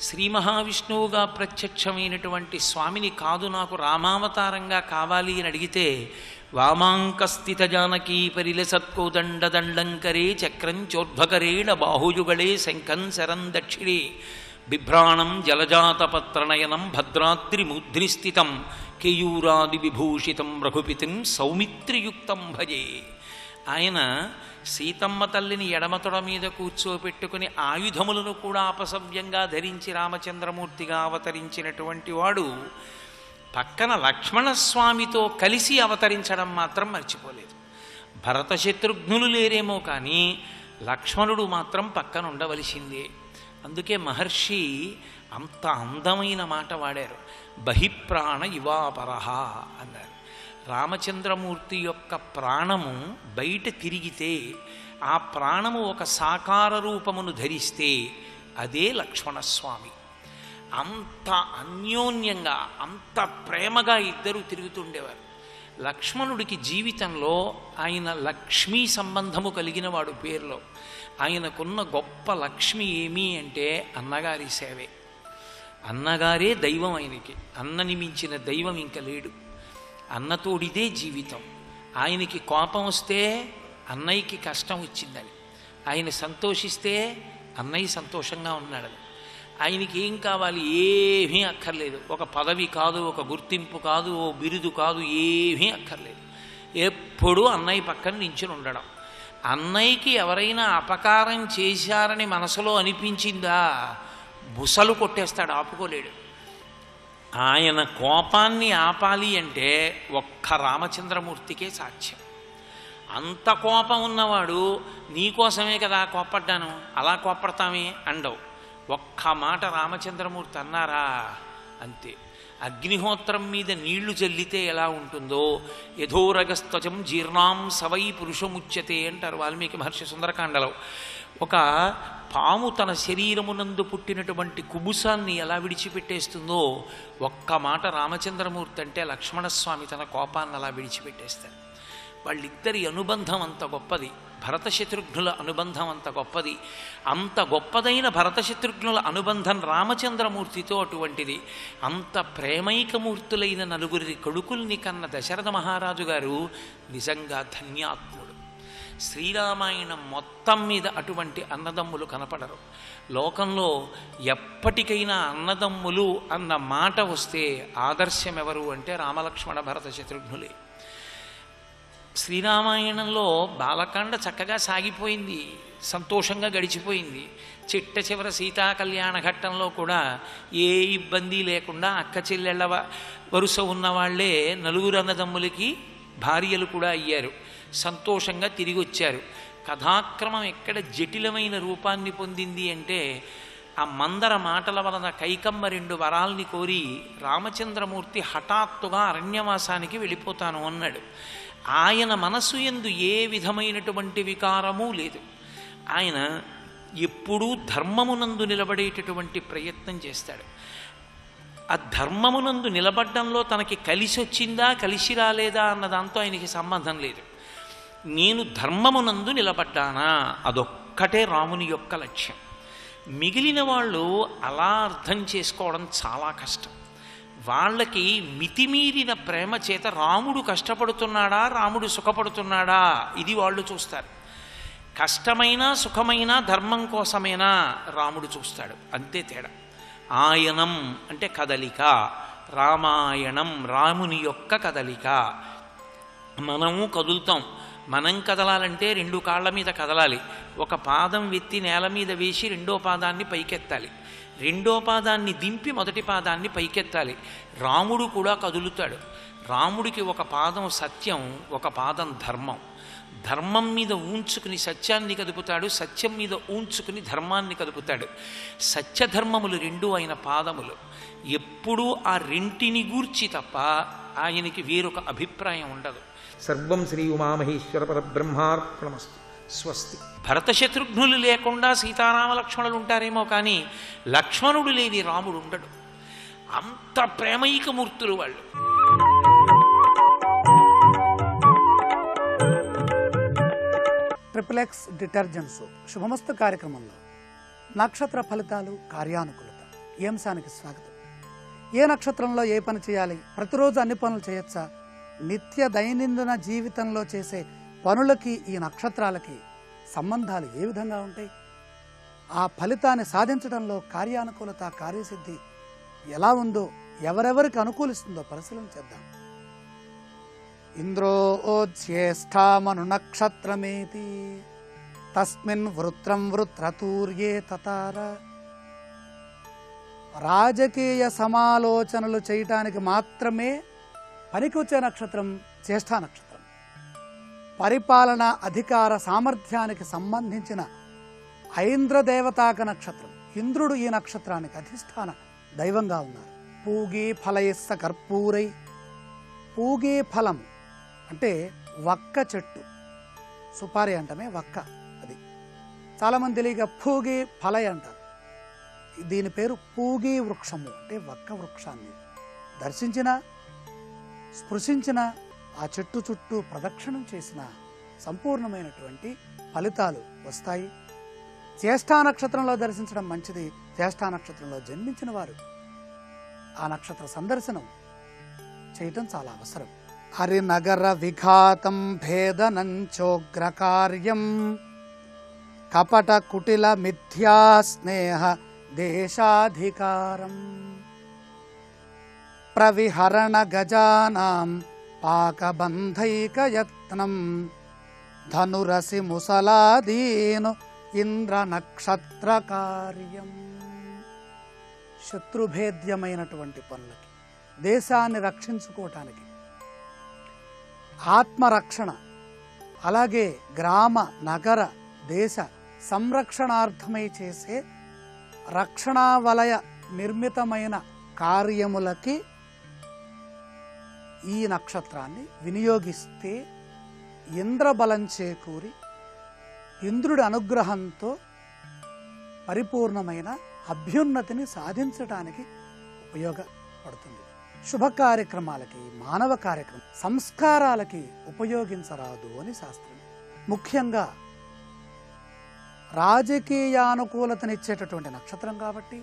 శ్రీ మహావిష్ణువుగా ప్రత్యక్షమైనటువంటి స్వామిని కాదు, నాకు రామావతారంగా కావాలి అని అడిగితే, వామాంకస్థిత జానకీ పరిలసత్కోదండదండంకరే చక్రం చోర్ధ్వకరేణ బాహుయుగళే శంఖం శరం దక్షిణే బిభ్రాణం జలజాతపత్రనయనం భద్రాద్రిముద్రిస్థితం కేయూరాది విభూషితం రఘుపితిం సౌమిత్రియుక్తం భజే. ఆయన సీతమ్మ తల్లిని ఎడమతొడ మీద కూర్చోపెట్టుకుని ఆయుధములను కూడా అపసవ్యంగా ధరించి రామచంద్రమూర్తిగా అవతరించినటువంటి వాడు పక్కన లక్ష్మణస్వామితో కలిసి అవతరించడం మాత్రం మర్చిపోలేదు. భరత శత్రుఘ్నులు లేరేమో కానీ లక్ష్మణుడు మాత్రం పక్కన ఉండవలసిందే. అందుకే మహర్షి అంత అందమైన మాట వాడారు, బహిప్రాణ ఇవాపరహ అన్నారు. రామచంద్రమూర్తి యొక్క ప్రాణము బయట తిరిగితే, ఆ ప్రాణము ఒక సాకార రూపమును ధరిస్తే అదే లక్ష్మణస్వామి. అంత అన్యోన్యంగా అంత ప్రేమగా ఇద్దరు తిరుగుతుండేవారు. లక్ష్మణుడికి జీవితంలో ఆయన లక్ష్మీ సంబంధము కలిగిన వాడు పేరులో. ఆయనకున్న గొప్ప లక్ష్మి ఏమి అంటే అన్నగారి సేవే. అన్నగారే దైవం ఆయనకి. అన్నని మించిన దైవం ఇంక లేడు. అన్నతోడిదే జీవితం. ఆయనకి కోపం వస్తే అన్నయ్యకి కష్టం వచ్చిందని, ఆయన సంతోషిస్తే అన్నయ్య సంతోషంగా ఉన్నాడని. ఆయనకి ఏం కావాలి? ఏమీ అక్కర్లేదు. ఒక పదవి కాదు, ఒక గుర్తింపు కాదు, ఓ బిరుదు కాదు, ఏమీ అక్కర్లేదు. ఎప్పుడూ అన్నయ్య పక్కన నించుని ఉండడం. అన్నయ్యకి ఎవరైనా అపకారం చేశారని మనసులో అనిపించిందా, బుసలు కొట్టేస్తాడు, ఆపుకోలేడు. ఆయన కోపాన్ని ఆపాలి అంటే ఒక్క రామచంద్రమూర్తికే సాధ్యం. అంత కోపం ఉన్నవాడు నీకోసమే కదా కోపడ్డాను, అలా కోపడతామే అండవు. ఒక్క మాట రామచంద్రమూర్తి అన్నారా అంతే. అగ్నిహోత్రం మీద నీళ్లు చల్లితే ఎలా ఉంటుందో, యథోరగస్త్వచం జీర్ణాం సవై పురుషముచ్యతే అంటారు వాల్మీకి మహర్షి సుందరకాండలో. ఒక పాము తన శరీరమునందు పుట్టినటువంటి కుబుసాన్ని ఎలా విడిచిపెట్టేస్తుందో, ఒక్క మాట రామచంద్రమూర్తి అంటే లక్ష్మణస్వామి తన కోపాన్ని అలా విడిచిపెట్టేస్తారు. వాళ్ళిద్దరి అనుబంధం అంత గొప్పది. భరత శత్రుఘ్నుల అనుబంధం అంత గొప్పది. అంత గొప్పదైన భరత శత్రుఘ్నుల అనుబంధం రామచంద్రమూర్తితో అటువంటిది. అంత ప్రేమైకమూర్తులైన నలుగురి కొడుకుల్ని కన్న దశరథ మహారాజు గారు నిజంగా ధన్యాత్ముడు. శ్రీరామాయణం మొత్తం మీద అటువంటి అన్నదమ్ములు కనపడరు. లోకంలో ఎప్పటికైనా అన్నదమ్ములు అన్న మాట వస్తే ఆదర్శం ఎవరు అంటే రామలక్ష్మణ భరత శత్రుఘ్నులే. శ్రీరామాయణంలో బాలకాండ చక్కగా సాగిపోయింది, సంతోషంగా గడిచిపోయింది. చిట్ట చివర సీతా కళ్యాణ ఘట్టంలో కూడా ఏ ఇబ్బంది లేకుండా అక్క చెల్లెళ్ళ వరుస ఉన్నవాళ్లే నలుగురు అన్నదమ్ములకి భార్యలు కూడా అయ్యారు. సంతోషంగా తిరిగి వచ్చారు. కథాక్రమం ఎక్కడ జటిలమైన రూపాన్ని పొందింది అంటే, ఆ మందర మాటల వలన కైకమ్మ 2 వరాల్ని కోరి రామచంద్రమూర్తి హఠాత్తుగా అరణ్యవాసానికి వెళ్ళిపోతాను అన్నాడు. ఆయన మనసు యందు ఏ విధమైనటువంటి వికారమూ లేదు. ఆయన ఎప్పుడూ ధర్మమునందు నిలబడేటటువంటి ప్రయత్నం చేస్తాడు. ఆ ధర్మమునందు నిలబడ్డంలో తనకి కలిసి వచ్చిందా కలిసి రాలేదా అన్న దాంతో ఆయనకి సంబంధం లేదు. నేను ధర్మమునందు నిలబడ్డానా అదొక్కటే రాముని యొక్క లక్ష్యం. మిగిలిన వాళ్ళు అలా అర్థం చేసుకోవడం చాలా కష్టం. వాళ్ళకి మితిమీరిన ప్రేమ చేత రాముడు కష్టపడుతున్నాడా రాముడు సుఖపడుతున్నాడా ఇది వాళ్ళు చూస్తారు. కష్టమైనా సుఖమైనా ధర్మం కోసమైనా రాముడు చూస్తాడు, అంతే తేడా. ఆయనం అంటే కదలిక, రామాయణం రాముని యొక్క కదలిక. మనము కదులుతాం, మనం కదలాలంటే 2 కాళ్ళ మీద కదలాలి. ఒక పాదం వెత్తి నేల మీద వేసి రెండో పాదాన్ని పైకెత్తాలి, రెండో పాదాన్ని దింపి మొదటి పాదాన్ని పైకెత్తాలి. రాముడు కూడా కదులుతాడు. రాముడికి ఒక పాదం సత్యం, ఒక పాదం ధర్మం. ధర్మం మీద ఊంచుకుని సత్యాన్ని కదుపుతాడు, సత్యం మీద ఊంచుకుని ధర్మాన్ని కదుపుతాడు. సత్యధర్మములు 2 అయిన పాదములు. ఎప్పుడూ ఆ రెంటిని గూర్చి తప్ప ఆయనకి వేరొక అభిప్రాయం ఉండదు. సర్వం శ్రీ ఉమామహేశ్వర పరబ్రహ్మార్పణమస్తు. స్వస్తి. భరత శత్రుఘ్నులు లేకుండా సీతారామ లక్ష్మణులు ఉంటారేమో కానీ లక్ష్మణుడు లేని రాముడు ఉండడు. అంత ప్రేమైకమూర్తులు వాళ్ళు. ట్రిపుల్ డిటర్జెంట్ సోప్ శుభమస్తు కార్యక్రమంలో నక్షత్ర ఫలితాలు, కార్యానుకూలత ఈ అంశానికి స్వాగతం. ఏ నక్షత్రంలో ఏ పని చేయాలి, ప్రతిరోజు అన్ని పనులు చేయొచ్చా, నిత్య దైనందిన జీవితంలో చేసే పనులకి ఈ నక్షత్రాలకి సంబంధాలు ఏ విధంగా ఉంటాయి, ఆ ఫలితాన్ని సాధించడంలో కార్యానుకూలత, కార్యసిద్ధి ఎలా ఉందో, ఎవరెవరికి అనుకూలిస్తుందో పరిశీలన చేద్దాం. ఇంద్రోజ్యేష్ఠామను నక్షత్రమేతి తస్మిన్ వృత్రం వృత్రతూర్యే తతార. రాజకీయ సమాలోచనలు చేయటానికి మాత్రమే పనికి వచ్చే నక్షత్రం జ్యేష్ఠ నక్షత్రం. పరిపాలన, అధికార సామర్థ్యానికి సంబంధించిన ఐంద్రదేవతాక నక్షత్రం. ఇంద్రుడు ఈ నక్షత్రానికి అధిష్టాన దైవంగా ఉన్నారు. పూగి ఫలయస్స కర్పూరై. పూగి ఫలం అంటే వక్క చెట్టు, సుపారి అంటమే వక్క. అది చాలామంది తెలియక పూగి ఫలై అంటారు. దీని పేరు పూగి వృక్షము, అంటే వక్క వృక్షాన్ని దర్శించిన, స్పృశించిన, ఆ చెట్టు చుట్టూ ప్రదక్షిణం చేసిన సంపూర్ణమైనటువంటి ఫలితాలు వస్తాయి. జ్యేష్ఠా నక్షత్రంలో దర్శించడం మంచిది. జ్యేష్ఠా నక్షత్రంలో జన్మించిన వారు ఆ నక్షత్ర సందర్శనం చేయటం చాలా అవసరం. హరినగర విఘాతం భేదనంచోగ్రకార్యం కపట కుటిల మిథ్యా స్నేహ దేశాధికారం ప్రవిహరణ గజానాం పాకబంధైకయత్నం ధనురసి ముసలాదీను ఇంద్ర నక్షత్ర కార్యం. శత్రుభేద్యమైనటువంటి పనులకి, దేశాన్ని రక్షించుకోవటానికి, ఆత్మరక్షణ, అలాగే గ్రామ నగర దేశ సంరక్షణార్థమై చేసే రక్షణా వలయ నిర్మితమైన కార్యములకి ఈ నక్షత్రాన్ని వినియోగిస్తే ఇంద్రబలం చేకూరి ఇంద్రుడి అనుగ్రహంతో పరిపూర్ణమైన అభ్యున్నతిని సాధించడానికి ఉపయోగపడుతుంది. శుభ కార్యక్రమాలకి, మానవ కార్యక్రమం, సంస్కారాలకి ఉపయోగించరాదు అని శాస్త్రం. ముఖ్యంగా రాజకీయానుకూలతనిచ్చేటటువంటి నక్షత్రం కాబట్టి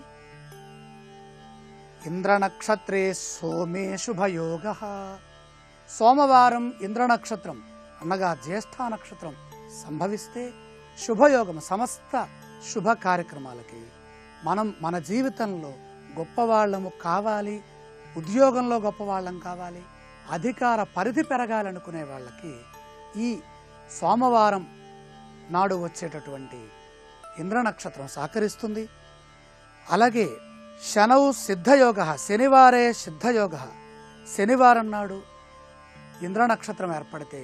ఇంద్ర నక్షత్రే సోమే శుభయోగ. సోమవారం ఇంద్ర నక్షత్రం అనగా జ్యేష్ఠ నక్షత్రం సంభవిస్తే శుభయోగం. సమస్త శుభ కార్యక్రమాలకి మనం మన జీవితంలో గొప్పవాళ్ళము కావాలి, ఉద్యోగంలో గొప్పవాళ్ళం కావాలి, అధికార పరిధి పెరగాలనుకునే వాళ్ళకి ఈ సోమవారం నాడు వచ్చేటటువంటి ఇంద్ర నక్షత్రం సహకరిస్తుంది. అలాగే శనౌ సిద్ధయోగ, శనివారే సిద్ధయోగ. శనివారం నాడు ఇంద్ర నక్షత్రం ఏర్పడితే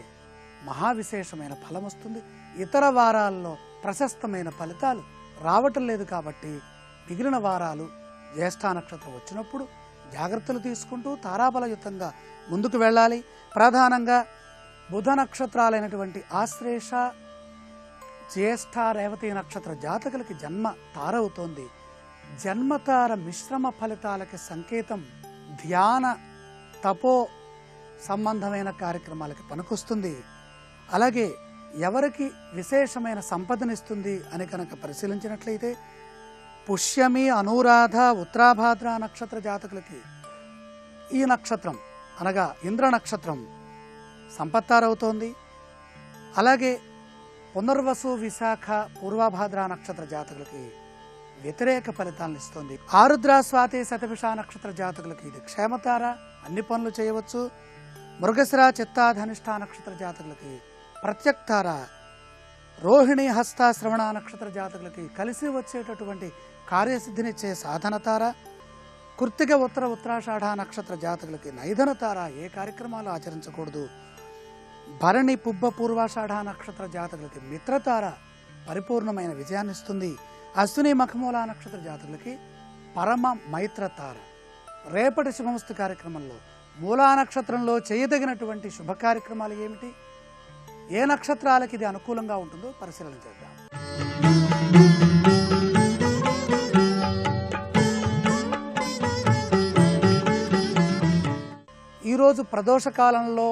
మహావిశేషమైన ఫలం వస్తుంది. ఇతర వారాల్లో ప్రశస్తమైన ఫలితాలు రావటం లేదు కాబట్టి మిగిలిన వారాలు జ్యేష్ఠ నక్షత్రం వచ్చినప్పుడు జాగ్రత్తలు తీసుకుంటూ తారాబలయుతంగా ముందుకు వెళ్ళాలి. ప్రధానంగా బుధ నక్షత్రాలైనటువంటి ఆశ్లేష, జ్యేష్ఠ, రేవతి నక్షత్ర జాతకులకి జన్మ తార అవుతోంది. జన్మతార మిశ్రమ ఫలితాలకి సంకేతం. ధ్యాన, తపో సంబంధమైన కార్యక్రమాలకి పనికొస్తుంది. అలాగే ఎవరికి విశేషమైన సంపదనిస్తుంది అని కనుక పరిశీలించినట్లయితే పుష్యమి, అనురాధ, ఉత్తరాభాద్ర నక్షత్ర జాతకులకి ఈ నక్షత్రం అనగా ఇంద్ర నక్షత్రం సంపత్తారవుతోంది. అలాగే పునర్వసు, విశాఖ, పూర్వభాద్ర నక్షత్ర జాతకులకి వ్యతిరేక ఫలితాలను ఇస్తుంది. ఆరుద్ర, స్వాతి, శతభిష నక్షత్ర జాతకులకి ఇది క్షేమతార, అన్ని పనులు చేయవచ్చు. మృగశిర, చిత్తా, ధనిష్ఠ నక్షత్ర జాతకులకి ప్రత్యక్తార, రోహిణి, హస్త, శ్రవణ నక్షత్ర జాతకులకి కలిసి వచ్చేటటువంటి కార్యసిద్ధినిచ్చే సాధన తార, కృత్తిక, ఉత్తర, ఉత్తరాషాఢ నక్షత్ర జాతకులకి నైధన తార, ఏ కార్యక్రమాలు ఆచరించకూడదు. భరణి, పుబ్బ, పూర్వాషాఢ నక్షత్ర జాతకులకి మిత్రతార పరిపూర్ణమైన విజయాన్ని ఇస్తుంది. అశ్విని, మఖమూల నక్షత్ర జాతకులకి పరమ మైత్రతార. రేపటి శుభమస్తు కార్యక్రమంలో మూలా నక్షత్రంలో చేయదగినటువంటి శుభ కార్యక్రమాలు ఏమిటి, ఏ నక్షత్రాలకి ఇది అనుకూలంగా ఉంటుందో పరిశీలన చేద్దాం. ఈరోజు ప్రదోష కాలంలో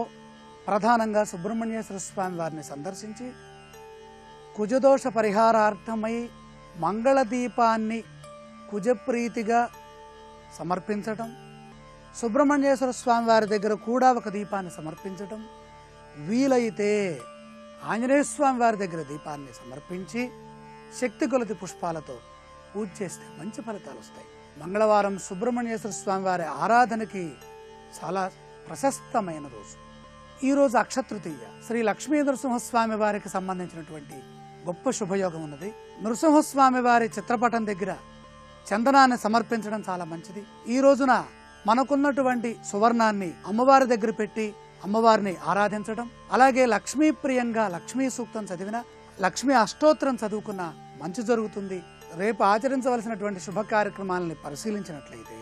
ప్రధానంగా సుబ్రహ్మణ్యేశ్వర స్వామి వారిని సందర్శించి కుజదోష పరిహారార్థమై మంగళదీపాన్ని కుజప్రీతిగా సమర్పించటం, సుబ్రహ్మణ్యేశ్వర స్వామి వారి దగ్గర కూడా ఒక దీపాన్ని సమర్పించటం, వీలైతే ఆంజనేయ స్వామి వారి దగ్గర దీపాన్ని సమర్పించి శక్తి కొలది పుష్పాలతో పూజ చేస్తే మంచి ఫలితాలు వస్తాయి. మంగళవారం సుబ్రహ్మణ్యేశ్వర స్వామి వారి ఆరాధనకి చాలా ప్రశస్తమైన రోజు. ఈరోజు అక్షతృతీయ. శ్రీ లక్ష్మీ నృసింహస్వామి వారికి సంబంధించినటువంటి గొప్ప శుభయోగం ఉన్నది. నృసింహస్వామి వారి చిత్రపటం దగ్గర చందనాన్ని సమర్పించడం చాలా మంచిది. ఈ రోజున మనకున్నటువంటి సువర్ణాన్ని అమ్మవారి దగ్గర పెట్టి అమ్మవారిని ఆరాధించడం, అలాగే లక్ష్మీప్రియంగా లక్ష్మీ సూక్తం చదివిన, లక్ష్మీ అష్టోత్తరం చదువుకున్న మంచి జరుగుతుంది. రేపు ఆచరించవలసినటువంటి శుభ కార్యక్రమాలని పరిశీలించినట్లయితే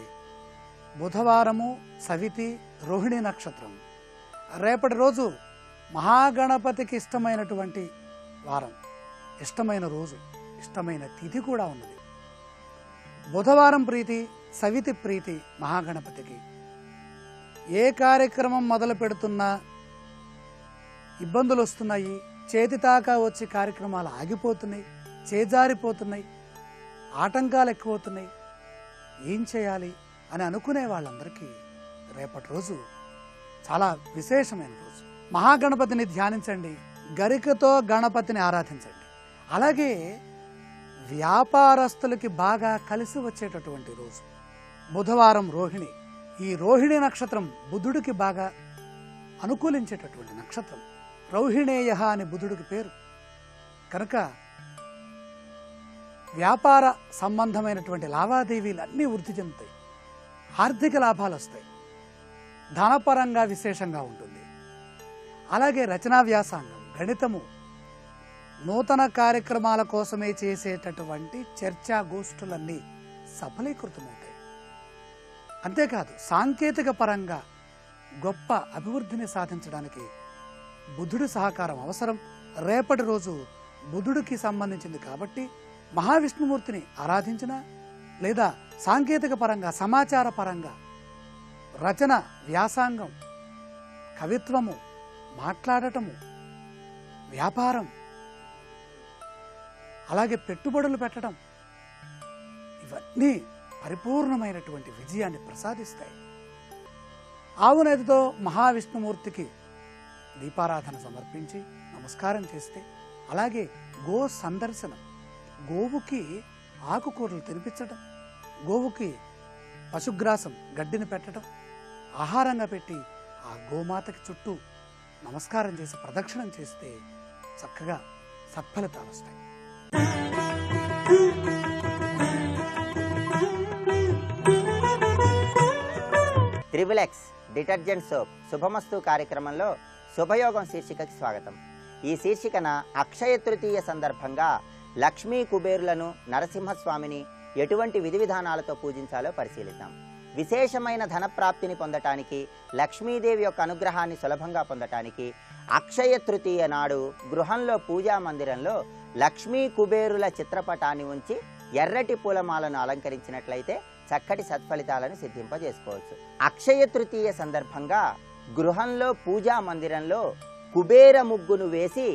బుధవారము సవితి, రోహిణి నక్షత్రం. రేపటి రోజు మహాగణపతికి ఇష్టమైనటువంటి వారం, ఇష్టమైన రోజు, ఇష్టమైన తిథి కూడా ఉన్నది. బుధవారం ప్రీతి, సవితి ప్రీతి మహాగణపతికి. ఏ కార్యక్రమం మొదలు పెడుతున్నా ఇబ్బందులు వస్తున్నాయి, చేతితాకా వచ్చి కార్యక్రమాలు ఆగిపోతున్నాయి, చేజారిపోతున్నాయి, ఆటంకాలు ఎక్కువవుతున్నాయి, ఏం చేయాలి అని అనుకునే వాళ్ళందరికీ రేపటి రోజు చాలా విశేషమైన రోజు. మహాగణపతిని ధ్యానించండి, గరికతో గణపతిని ఆరాధించండి. అలాగే వ్యాపారస్తులకి బాగా కలిసి వచ్చేటటువంటి రోజు బుధవారం రోహిణి. ఈ రోహిణి నక్షత్రం బుధుడికి బాగా అనుకూలించేటటువంటి నక్షత్రం. రౌహిణేయ అని బుధుడికి పేరు కనుక వ్యాపార సంబంధమైనటువంటి లావాదేవీలు అన్నీ వృద్ధి చెందుతాయి, ఆర్థిక లాభాలు వస్తాయి, ధనపరంగా విశేషంగా ఉంటుంది. అలాగే రచనా వ్యాసంగం, గణితము, నూతన కార్యక్రమాల కోసమే చేసేటటువంటి చర్చా గోష్ఠులన్నీ సఫలీకృతమవుతాయి. అంతేకాదు సాంకేతిక పరంగా గొప్ప అభివృద్ధిని సాధించడానికి బుధుడి సహకారం అవసరం. రేపటి రోజు బుధుడికి సంబంధించింది కాబట్టి మహావిష్ణుమూర్తిని ఆరాధించిన, లేదా సాంకేతిక పరంగా సమాచార పరంగా రచన, వ్యాసంగం, కవిత్వము, మాట్లాడటము, వ్యాపారం, అలాగే పెట్టుబడులు పెట్టడం, ఇవన్నీ పరిపూర్ణమైనటువంటి విజయాన్ని ప్రసాదిస్తాయి. ఆవునేతితో మహావిష్ణుమూర్తికి దీపారాధన సమర్పించి నమస్కారం చేస్తే, అలాగే గో సందర్శనం, గోవుకి ఆకుకూరలు తినిపించడం, గోవుకి పశుగ్రాసం గడ్డిని పెట్టడం, ఆహారంగా పెట్టి ఆ గోమాతకి చుట్టూ నమస్కారం చేసి ప్రదక్షిణం చేస్తే చక్కగా సత్ఫలితాలు వస్తాయి. త్రిబులెక్స్ డిటర్జెంట్ సోప్ శుభమస్తు కార్యక్రమంలో శుభయోగం శీర్షికకి స్వాగతం. ఈ శీర్షికన అక్షయ తృతీయ సందర్భంగా లక్ష్మీ కుబేరులను, నరసింహస్వామిని ఎటువంటి విధి విధానాలతో పూజించాలో పరిశీలిద్దాం. విశేషమైన ధనప్రాప్తిని పొందటానికి, లక్ష్మీదేవి యొక్క అనుగ్రహాన్ని సులభంగా పొందటానికి అక్షయ తృతీయ నాడు గృహంలో పూజా మందిరంలో లక్ష్మీ కుబేరుల చిత్రపటాన్ని ఉంచి ఎర్రటి పూలమాలను అలంకరించినట్లయితే చక్కటి సత్ఫలితాలను సిద్ధింపజేసుకోవచ్చు. అక్షయ తృతీయ సందర్భంగా గృహంలో పూజా మందిరంలో కుబేర ముగ్గును వేసి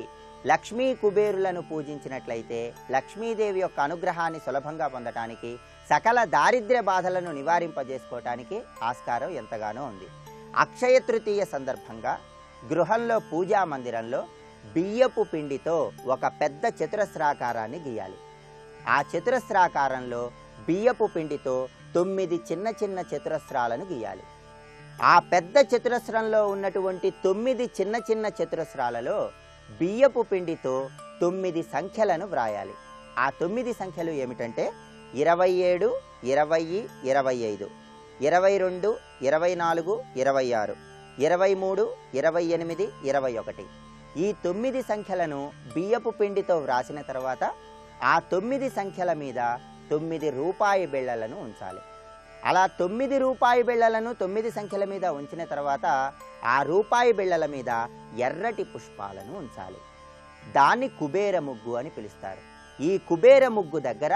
లక్ష్మీ కుబేరులను పూజించినట్లయితే లక్ష్మీదేవి యొక్క అనుగ్రహాన్ని సులభంగా పొందటానికి, సకల దారిద్ర్య బాధలను నివారింపజేసుకోవటానికి ఆస్కారం ఎంతగానో ఉంది. అక్షయ తృతీయ సందర్భంగా గృహంలో పూజా మందిరంలో బియ్యపు పిండితో ఒక పెద్ద చతురస్రాకారాన్ని గీయాలి. ఆ చతురస్రాకారంలో బియ్యపు పిండితో 9 చిన్న చిన్న చతురస్రాలను గీయాలి. ఆ పెద్ద చతురస్రంలో ఉన్నటువంటి 9 చిన్న చిన్న చతురస్రాలలో బియ్యపు పిండితో 9 సంఖ్యలను వ్రాయాలి. ఆ 9 సంఖ్యలు ఏమిటంటే 27, 20, 25, 22, 24, 26, 23, 28, 21. ఈ 9 సంఖ్యలను బియ్యపు పిండితో వ్రాసిన తర్వాత ఆ 9 సంఖ్యల మీద 9 రూపాయి బిళ్ళలను ఉంచాలి. అలా 9 రూపాయి బిళ్ళలను 9 సంఖ్యల మీద ఉంచిన తర్వాత ఆ రూపాయి బిళ్ళల మీద ఎర్రటి పుష్పాలను ఉంచాలి. దాన్ని కుబేర ముగ్గు అని పిలుస్తారు. ఈ కుబేర ముగ్గు దగ్గర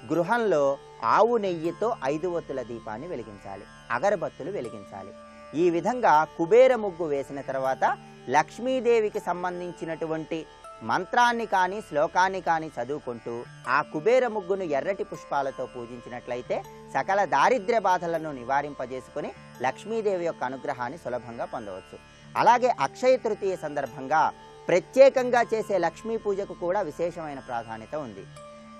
గృహంలో ఆవు నెయ్యితో 5 ఒత్తుల దీపాన్ని వెలిగించాలి, అగరబత్తులు వెలిగించాలి. ఈ విధంగా కుబేర ముగ్గు వేసిన తర్వాత లక్ష్మీదేవికి సంబంధించినటువంటి మంత్రాన్ని కానీ శ్లోకాన్ని కానీ చదువుకుంటూ ఆ కుబేర ముగ్గును ఎర్రటి పుష్పాలతో పూజించినట్లయితే సకల దారిద్ర్య బాధలను నివారింపజేసుకొని లక్ష్మీదేవి యొక్క అనుగ్రహాన్ని సులభంగా పొందవచ్చు. అలాగే అక్షయ తృతీయ సందర్భంగా ప్రత్యేకంగా చేసే లక్ష్మీ పూజకు కూడా విశేషమైన ప్రాధాన్యత ఉంది.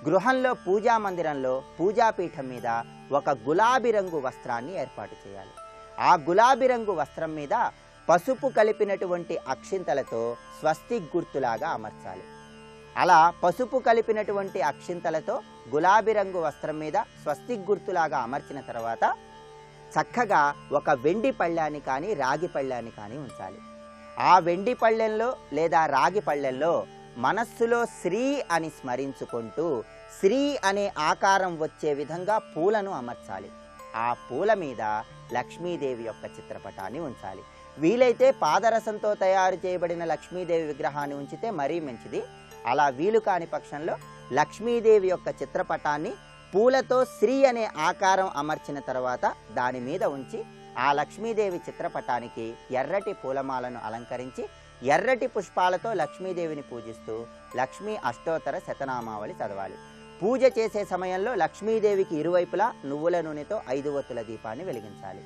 గృహంలో పూజా మందిరంలో పూజాపీఠం మీద ఒక గులాబీ రంగు వస్త్రాన్ని ఏర్పాటు చేయాలి. ఆ గులాబీ రంగు వస్త్రం మీద పసుపు కలిపినటువంటి అక్షింతలతో స్వస్తిక్ గుర్తులాగా అమర్చాలి. అలా పసుపు కలిపినటువంటి అక్షింతలతో గులాబీ రంగు వస్త్రం మీద స్వస్తిక్ గుర్తులాగా అమర్చిన తర్వాత చక్కగా ఒక వెండి పళ్ళాన్ని కానీ రాగి పళ్ళాన్ని కానీ ఉంచాలి. ఆ వెండి పళ్ళెంలో లేదా రాగి పళ్ళెంలో మనస్సులో శ్రీ అని స్మరించుకుంటూ శ్రీ అనే ఆకారం వచ్చే విధంగా పూలను అమర్చాలి. ఆ పూల మీద లక్ష్మీదేవి యొక్క చిత్రపటాన్ని ఉంచాలి. వీలైతే పాదరసంతో తయారు చేయబడిన లక్ష్మీదేవి విగ్రహాన్ని ఉంచితే మరీ మంచిది. అలా వీలు కాని పక్షంలో లక్ష్మీదేవి యొక్క చిత్రపటాన్ని పూలతో శ్రీ అనే ఆకారం అమర్చిన తర్వాత దాని మీద ఉంచి ఆ లక్ష్మీదేవి చిత్రపటానికి ఎర్రటి పూలమాలను అలంకరించి ఎర్రటి పుష్పాలతో లక్ష్మీదేవిని పూజిస్తూ లక్ష్మీ అష్టోత్తర శతనామావళి చదవాలి. పూజ చేసే సమయంలో లక్ష్మీదేవికి ఇరువైపులా నువ్వుల నూనెతో 5 ఒత్తుల దీపాన్ని వెలిగించాలి.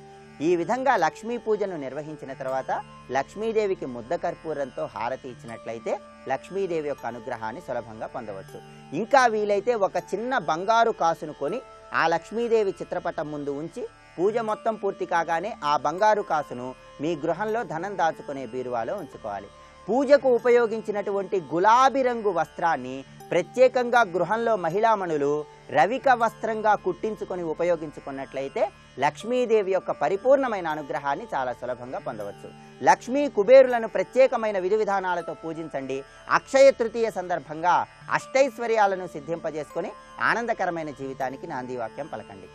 ఈ విధంగా లక్ష్మీ పూజను నిర్వహించిన తర్వాత లక్ష్మీదేవికి ముద్ద కర్పూరంతో హారతి ఇచ్చినట్లయితే లక్ష్మీదేవి యొక్క అనుగ్రహాన్ని సులభంగా పొందవచ్చు. ఇంకా వీలైతే ఒక చిన్న బంగారు కాసును కొని ఆ లక్ష్మీదేవి చిత్రపటం ముందు ఉంచి పూజ మొత్తం పూర్తి కాగానే ఆ బంగారు కాసును మీ గృహంలో ధనం దాచుకునే బీరువాలో ఉంచుకోవాలి. పూజకు ఉపయోగించినటువంటి గులాబీ రంగు వస్త్రాన్ని ప్రత్యేకంగా గృహంలో మహిళామణులు రవిక వస్త్రంగా కుట్టించుకొని ఉపయోగించుకున్నట్లయితే లక్ష్మీదేవి యొక్క పరిపూర్ణమైన అనుగ్రహాన్ని చాలా సులభంగా పొందవచ్చు. లక్ష్మీ కుబేరులను ప్రత్యేకమైన విధి విధానాలతో పూజించండి. అక్షయ తృతీయ సందర్భంగా అష్టైశ్వర్యాలను సిద్ధింపజేసుకొని ఆనందకరమైన జీవితానికి నాంది వాక్యం పలకండి.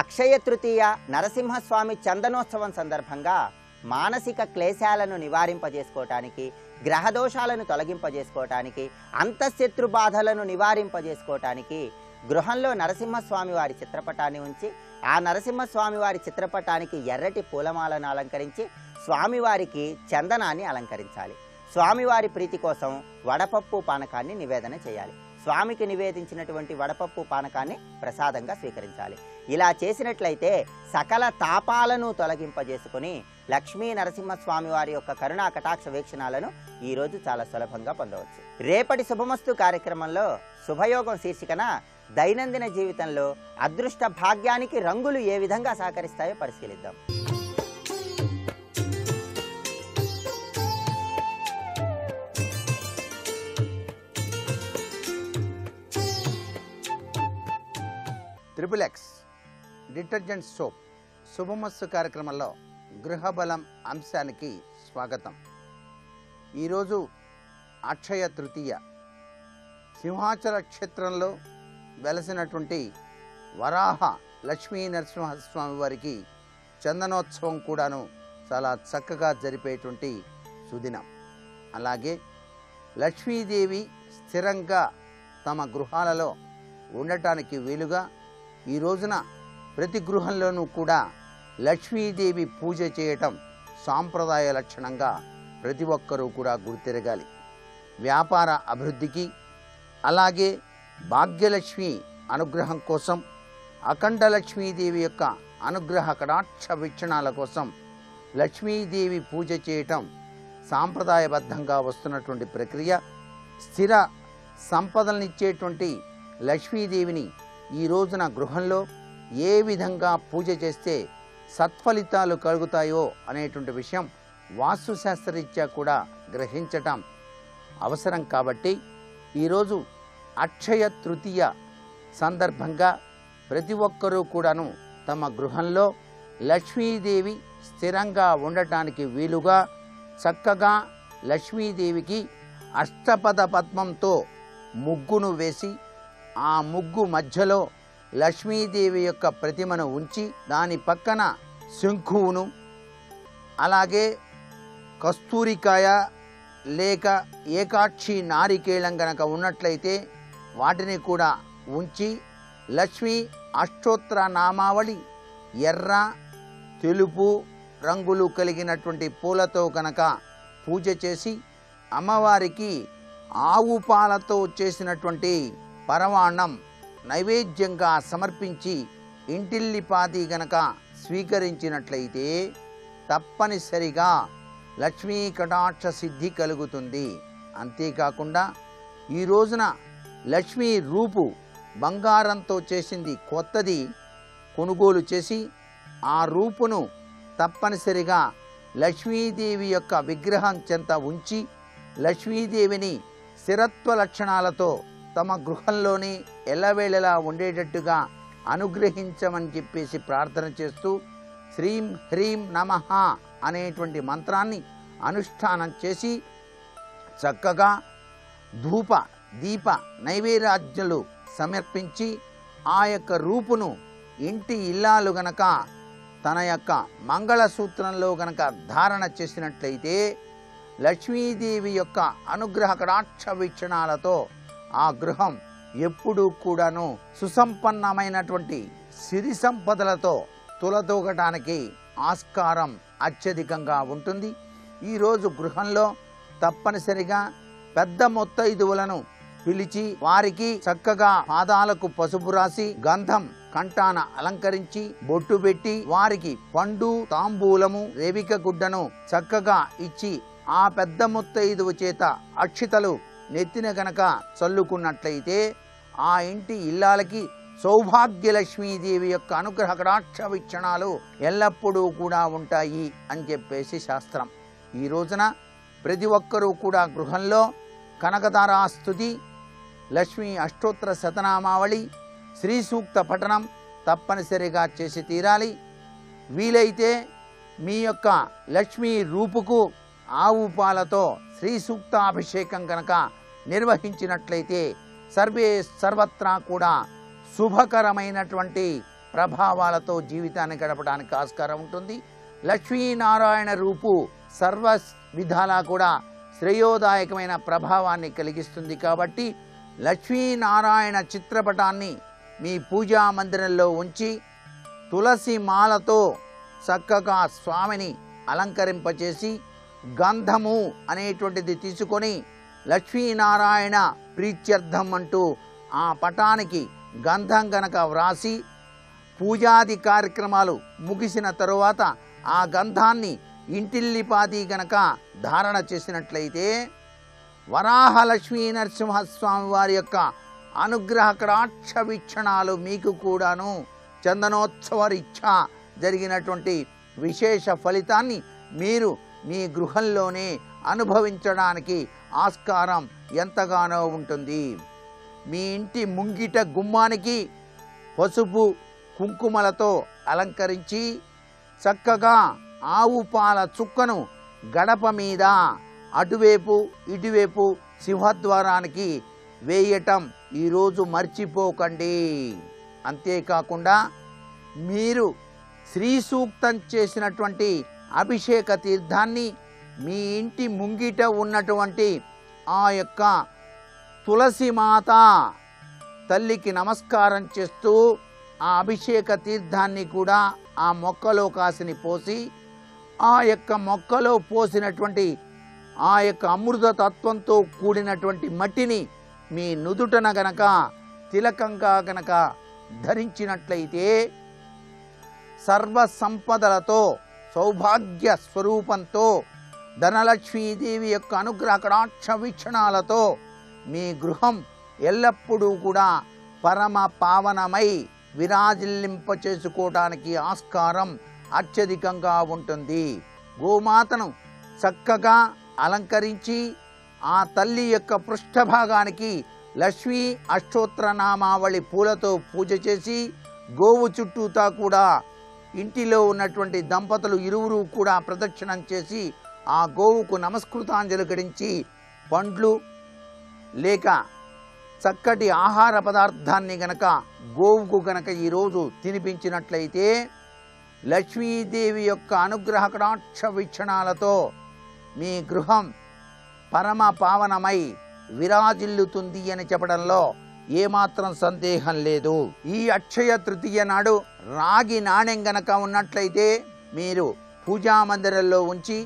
అక్షయ తృతీయ నరసింహస్వామి చందనోత్సవం సందర్భంగా మానసిక క్లేశాలను నివారింపజేసుకోవటానికి, గ్రహదోషాలను తొలగింపజేసుకోవటానికి, అంతఃశత్రు బాధలను నివారింపజేసుకోవటానికి గృహంలో నరసింహస్వామి వారి చిత్రపటాన్ని ఉంచి ఆ నరసింహస్వామి వారి చిత్రపటానికి ఎర్రటి పూలమాలను అలంకరించి స్వామివారికి చందనాన్ని అలంకరించాలి. స్వామివారి ప్రీతి కోసం వడపప్పు పానకాన్ని నివేదన చేయాలి. స్వామికి నివేదించినటువంటి వడపప్పు పానకాన్ని ప్రసాదంగా స్వీకరించాలి. ఇలా చేసినట్లయితే సకల తాపాలను తొలగింపజేసుకుని లక్ష్మీ నరసింహస్వామి వారి యొక్క కరుణా కటాక్ష వీక్షణాలను ఈరోజు చాలా సులభంగా పొందవచ్చు. రేపటి శుభమస్తు కార్యక్రమంలో శుభయోగం శీర్షికన దైనందిన జీవితంలో అదృష్ట భాగ్యానికి రంగులు ఏ విధంగా సహకరిస్తాయో పరిశీలిద్దాం. ట్రిపుల్ ఎక్స్ డిటర్జెంట్ సోప్ శుభమస్తు కార్యక్రమంలో గృహబలం అంశానికి స్వాగతం. ఈరోజు అక్షయ తృతీయ. సింహాచల క్షేత్రంలో వెలసినటువంటి వరాహ లక్ష్మీ నరసింహస్వామి వారికి చందనోత్సవం కూడాను చాలా చక్కగా జరిపేటువంటి సుదినం. అలాగే లక్ష్మీదేవి స్థిరంగా తమ గృహాలలో ఉండటానికి వీలుగా ఈ రోజున ప్రతి గృహంలోనూ కూడా లక్ష్మీదేవి పూజ చేయటం సాంప్రదాయ లక్షణంగా ప్రతి ఒక్కరూ కూడా గుర్తిరగాలి. వ్యాపార అభివృద్ధికి, అలాగే భాగ్యలక్ష్మి అనుగ్రహం కోసం, అఖండ లక్ష్మీదేవి యొక్క అనుగ్రహ కటాక్ష వీక్షణాల కోసం లక్ష్మీదేవి పూజ చేయటం సాంప్రదాయబద్ధంగా వస్తున్నటువంటి ప్రక్రియ. స్థిర సంపదలనిచ్చేటువంటి లక్ష్మీదేవిని ఈ రోజున గృహంలో ఏ విధంగా పూజ చేస్తే సత్ఫలితాలు కలుగుతాయో అనేటువంటి విషయం వాస్తుశాస్త్రరీత్యా కూడా గ్రహించటం అవసరం కాబట్టి ఈరోజు అక్షయ తృతీయ సందర్భంగా ప్రతి ఒక్కరూ కూడాను తమ గృహంలో లక్ష్మీదేవి స్థిరంగా ఉండటానికి వీలుగా చక్కగా లక్ష్మీదేవికి అష్టపద పద్మంతో ముగ్గును వేసి ఆ ముగ్గు మధ్యలో లక్ష్మీదేవి యొక్క ప్రతిమను ఉంచి దాని పక్కన శంఖువును అలాగే కస్తూరికాయ లేక ఏకాక్షి నారికేళం గనక ఉన్నట్లయితే వాటిని కూడా ఉంచి లక్ష్మీ అష్టోత్తర నామావళి ఎర్ర తెలుపు రంగులు కలిగినటువంటి పూలతో కనుక పూజ చేసి అమ్మవారికి ఆవు పాలతో చేసినటువంటి పరమాన్నం నైవేద్యంగా సమర్పించి ఇంటిల్లిపాది గనక స్వీకరించినట్లయితే తప్పనిసరిగా లక్ష్మీ కటాక్ష సిద్ధి కలుగుతుంది. అంతేకాకుండా ఈ రోజున లక్ష్మీ రూపు బంగారంతో చేసింది కొత్తది కొనుగోలు చేసి ఆ రూపును తప్పనిసరిగా లక్ష్మీదేవి యొక్క విగ్రహం చెంత ఉంచి లక్ష్మీదేవిని స్థిరత్వ లక్షణాలతో తమ గృహంలోనే ఎల్లవేళలా ఉండేటట్టుగా అనుగ్రహించమని చెప్పేసి ప్రార్థన చేస్తూ శ్రీం హ్రీం నమః అనేటువంటి మంత్రాన్ని అనుష్ఠానం చేసి చక్కగా ధూప దీప నైవేద్యాలు సమర్పించి ఆ యొక్క రూపును ఇంటి ఇల్లాలు గనక తన యొక్క మంగళసూత్రంలో గనక ధారణ చేసినట్లయితే లక్ష్మీదేవి యొక్క అనుగ్రహ కటాక్ష వీక్షణాలతో ఆ గృహం ఎప్పుడూ కూడాను సుసంపన్నమైనటువంటి సిరి సంపదలతో తులతూగటానికి ఆస్కారం అత్యధికంగా ఉంటుంది. ఈరోజు గృహంలో తప్పనిసరిగా పెద్ద మొత్తైదువులను పిలిచి వారికి చక్కగా పాదాలకు పసుపు రాసి గంధం కంఠాన అలంకరించి బొట్టు పెట్టి వారికి పండు తాంబూలము రేవిక గుడ్డను చక్కగా ఇచ్చి ఆ పెద్ద మొత్తైదువు చేత అక్షితలు నెత్తిన గనక చల్లుకున్నట్లయితే ఆ ఇంటి ఇల్లాలకి సౌభాగ్యలక్ష్మీదేవి యొక్క అనుగ్రహ కటాక్ష వీక్షణాలు ఎల్లప్పుడూ కూడా ఉంటాయి అని చెప్పేసి శాస్త్రం. ఈ రోజున ప్రతి ఒక్కరూ కూడా గృహంలో కనకతారా స్తుతి, లక్ష్మీ అష్టోత్తర శతనామావళి, శ్రీ సూక్త పఠనం తప్పనిసరిగా చేసి తీరాలి. వీలైతే మీ యొక్క లక్ష్మీ రూపుకు ఆవు పాలతో శ్రీ సూక్తాభిషేకం కనుక నిర్వహించినట్లయితే సర్వత్రా కూడా శుభకరమైనటువంటి ప్రభావాలతో జీవితాన్ని గడపడానికి ఆస్కారం ఉంటుంది. లక్ష్మీనారాయణ రూపు సర్వ విధాలా కూడా శ్రేయోదాయకమైన ప్రభావాన్ని కలిగిస్తుంది. కాబట్టి లక్ష్మీనారాయణ చిత్రపటాన్ని మీ పూజా మందిరంలో ఉంచి తులసి మాలతో చక్కగా స్వామిని అలంకరింపచేసి గంధము అనేటువంటిది తీసుకొని లక్ష్మీనారాయణ ప్రీత్యర్థం అంటూ ఆ పటానికి గంధం గనక వ్రాసి పూజాది కార్యక్రమాలు ముగిసిన తరువాత ఆ గంధాన్ని ఇంటిల్లిపాది గనక ధారణ చేసినట్లయితే వరాహ లక్ష్మీ నరసింహస్వామి వారి యొక్క అనుగ్రహ కటాక్ష వీక్షణాలు మీకు కూడాను చందనోత్సవ రీత్యా జరిగినటువంటి విశేష ఫలితాన్ని మీరు మీ గృహంలోనే అనుభవించడానికి ఆస్కారం ఎంతగానో ఉంటుంది. మీ ఇంటి ముంగిట గుమ్మానికి పసుపు కుంకుమలతో అలంకరించి చక్కగా ఆవు పాల చుక్కను గడప మీద అటువైపు ఇటువైపు సింహద్వారానికి వేయటం ఈరోజు మర్చిపోకండి. అంతేకాకుండా మీరు శ్రీ సూక్తం చేసినటువంటి అభిషేక తీర్థాన్ని మీ ఇంటి ముంగిట ఉన్నటువంటి ఆ యొక్క తులసి మాత తల్లికి నమస్కారం చేస్తూ ఆ అభిషేక తీర్థాన్ని కూడా ఆ మొక్కలో కాసిని పోసి ఆ యొక్క మొక్కలో పోసినటువంటి ఆ యొక్క అమృత తత్వంతో కూడినటువంటి మట్టిని మీ నుదుటన గనక తిలకంగా గనక ధరించినట్లయితే సర్వ సంపదలతో సౌభాగ్య స్వరూపంతో ధనలక్ష్మీదేవి యొక్క అనుగ్రహ కటాక్ష వీక్షణాలతో మీ గృహం ఎల్లప్పుడూ కూడా పరమ పావనమై విరాజిల్లింప చేసుకోవడానికి ఆస్కారం అత్యధికంగా ఉంటుంది. గోమాతను చక్కగా అలంకరించి ఆ తల్లి యొక్క పృష్ఠభాగానికి లక్ష్మీ అష్టోత్తర నామావళి పూలతో పూజ చేసి గోవు చుట్టూతా కూడా ఇంటిలో ఉన్నటువంటి దంపతులు ఇరువురు కూడా ప్రదక్షిణం చేసి ఆ గోవుకు నమస్కృతాంజలి ఘటించి పండ్లు లేక చక్కటి ఆహార పదార్థాన్ని గనక గోవుకు గనక ఈరోజు తినిపించినట్లయితే లక్ష్మీదేవి యొక్క అనుగ్రహ కటాక్ష వీక్షణాలతో మీ గృహం పరమ పావనమై విరాజిల్లుతుంది అని చెప్పడంలో ఏమాత్రం సందేహం లేదు. ఈ అక్షయ తృతీయ నాడు రాగి నాణెం గనక ఉన్నట్లయితే మీరు పూజా మందిరంలో ఉంచి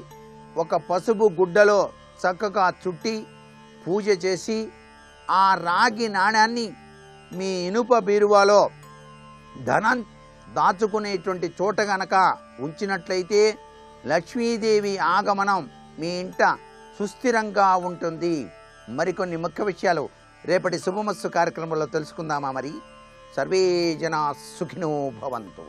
ఒక పసుపు గుడ్డలో చక్కగా చుట్టి పూజ చేసి ఆ రాగి నాణ్యాన్ని మీ ఇనుప బీరువాలో ధనం దాచుకునేటువంటి చోట గనక ఉంచినట్లయితే లక్ష్మీదేవి ఆగమనం మీ ఇంట సుస్థిరంగా ఉంటుంది. మరికొన్ని ముఖ్య విషయాలు రేపటి శుభమస్తు కార్యక్రమంలో తెలుసుకుందామా? మరి సర్వే జనా సుఖినో భవంతు.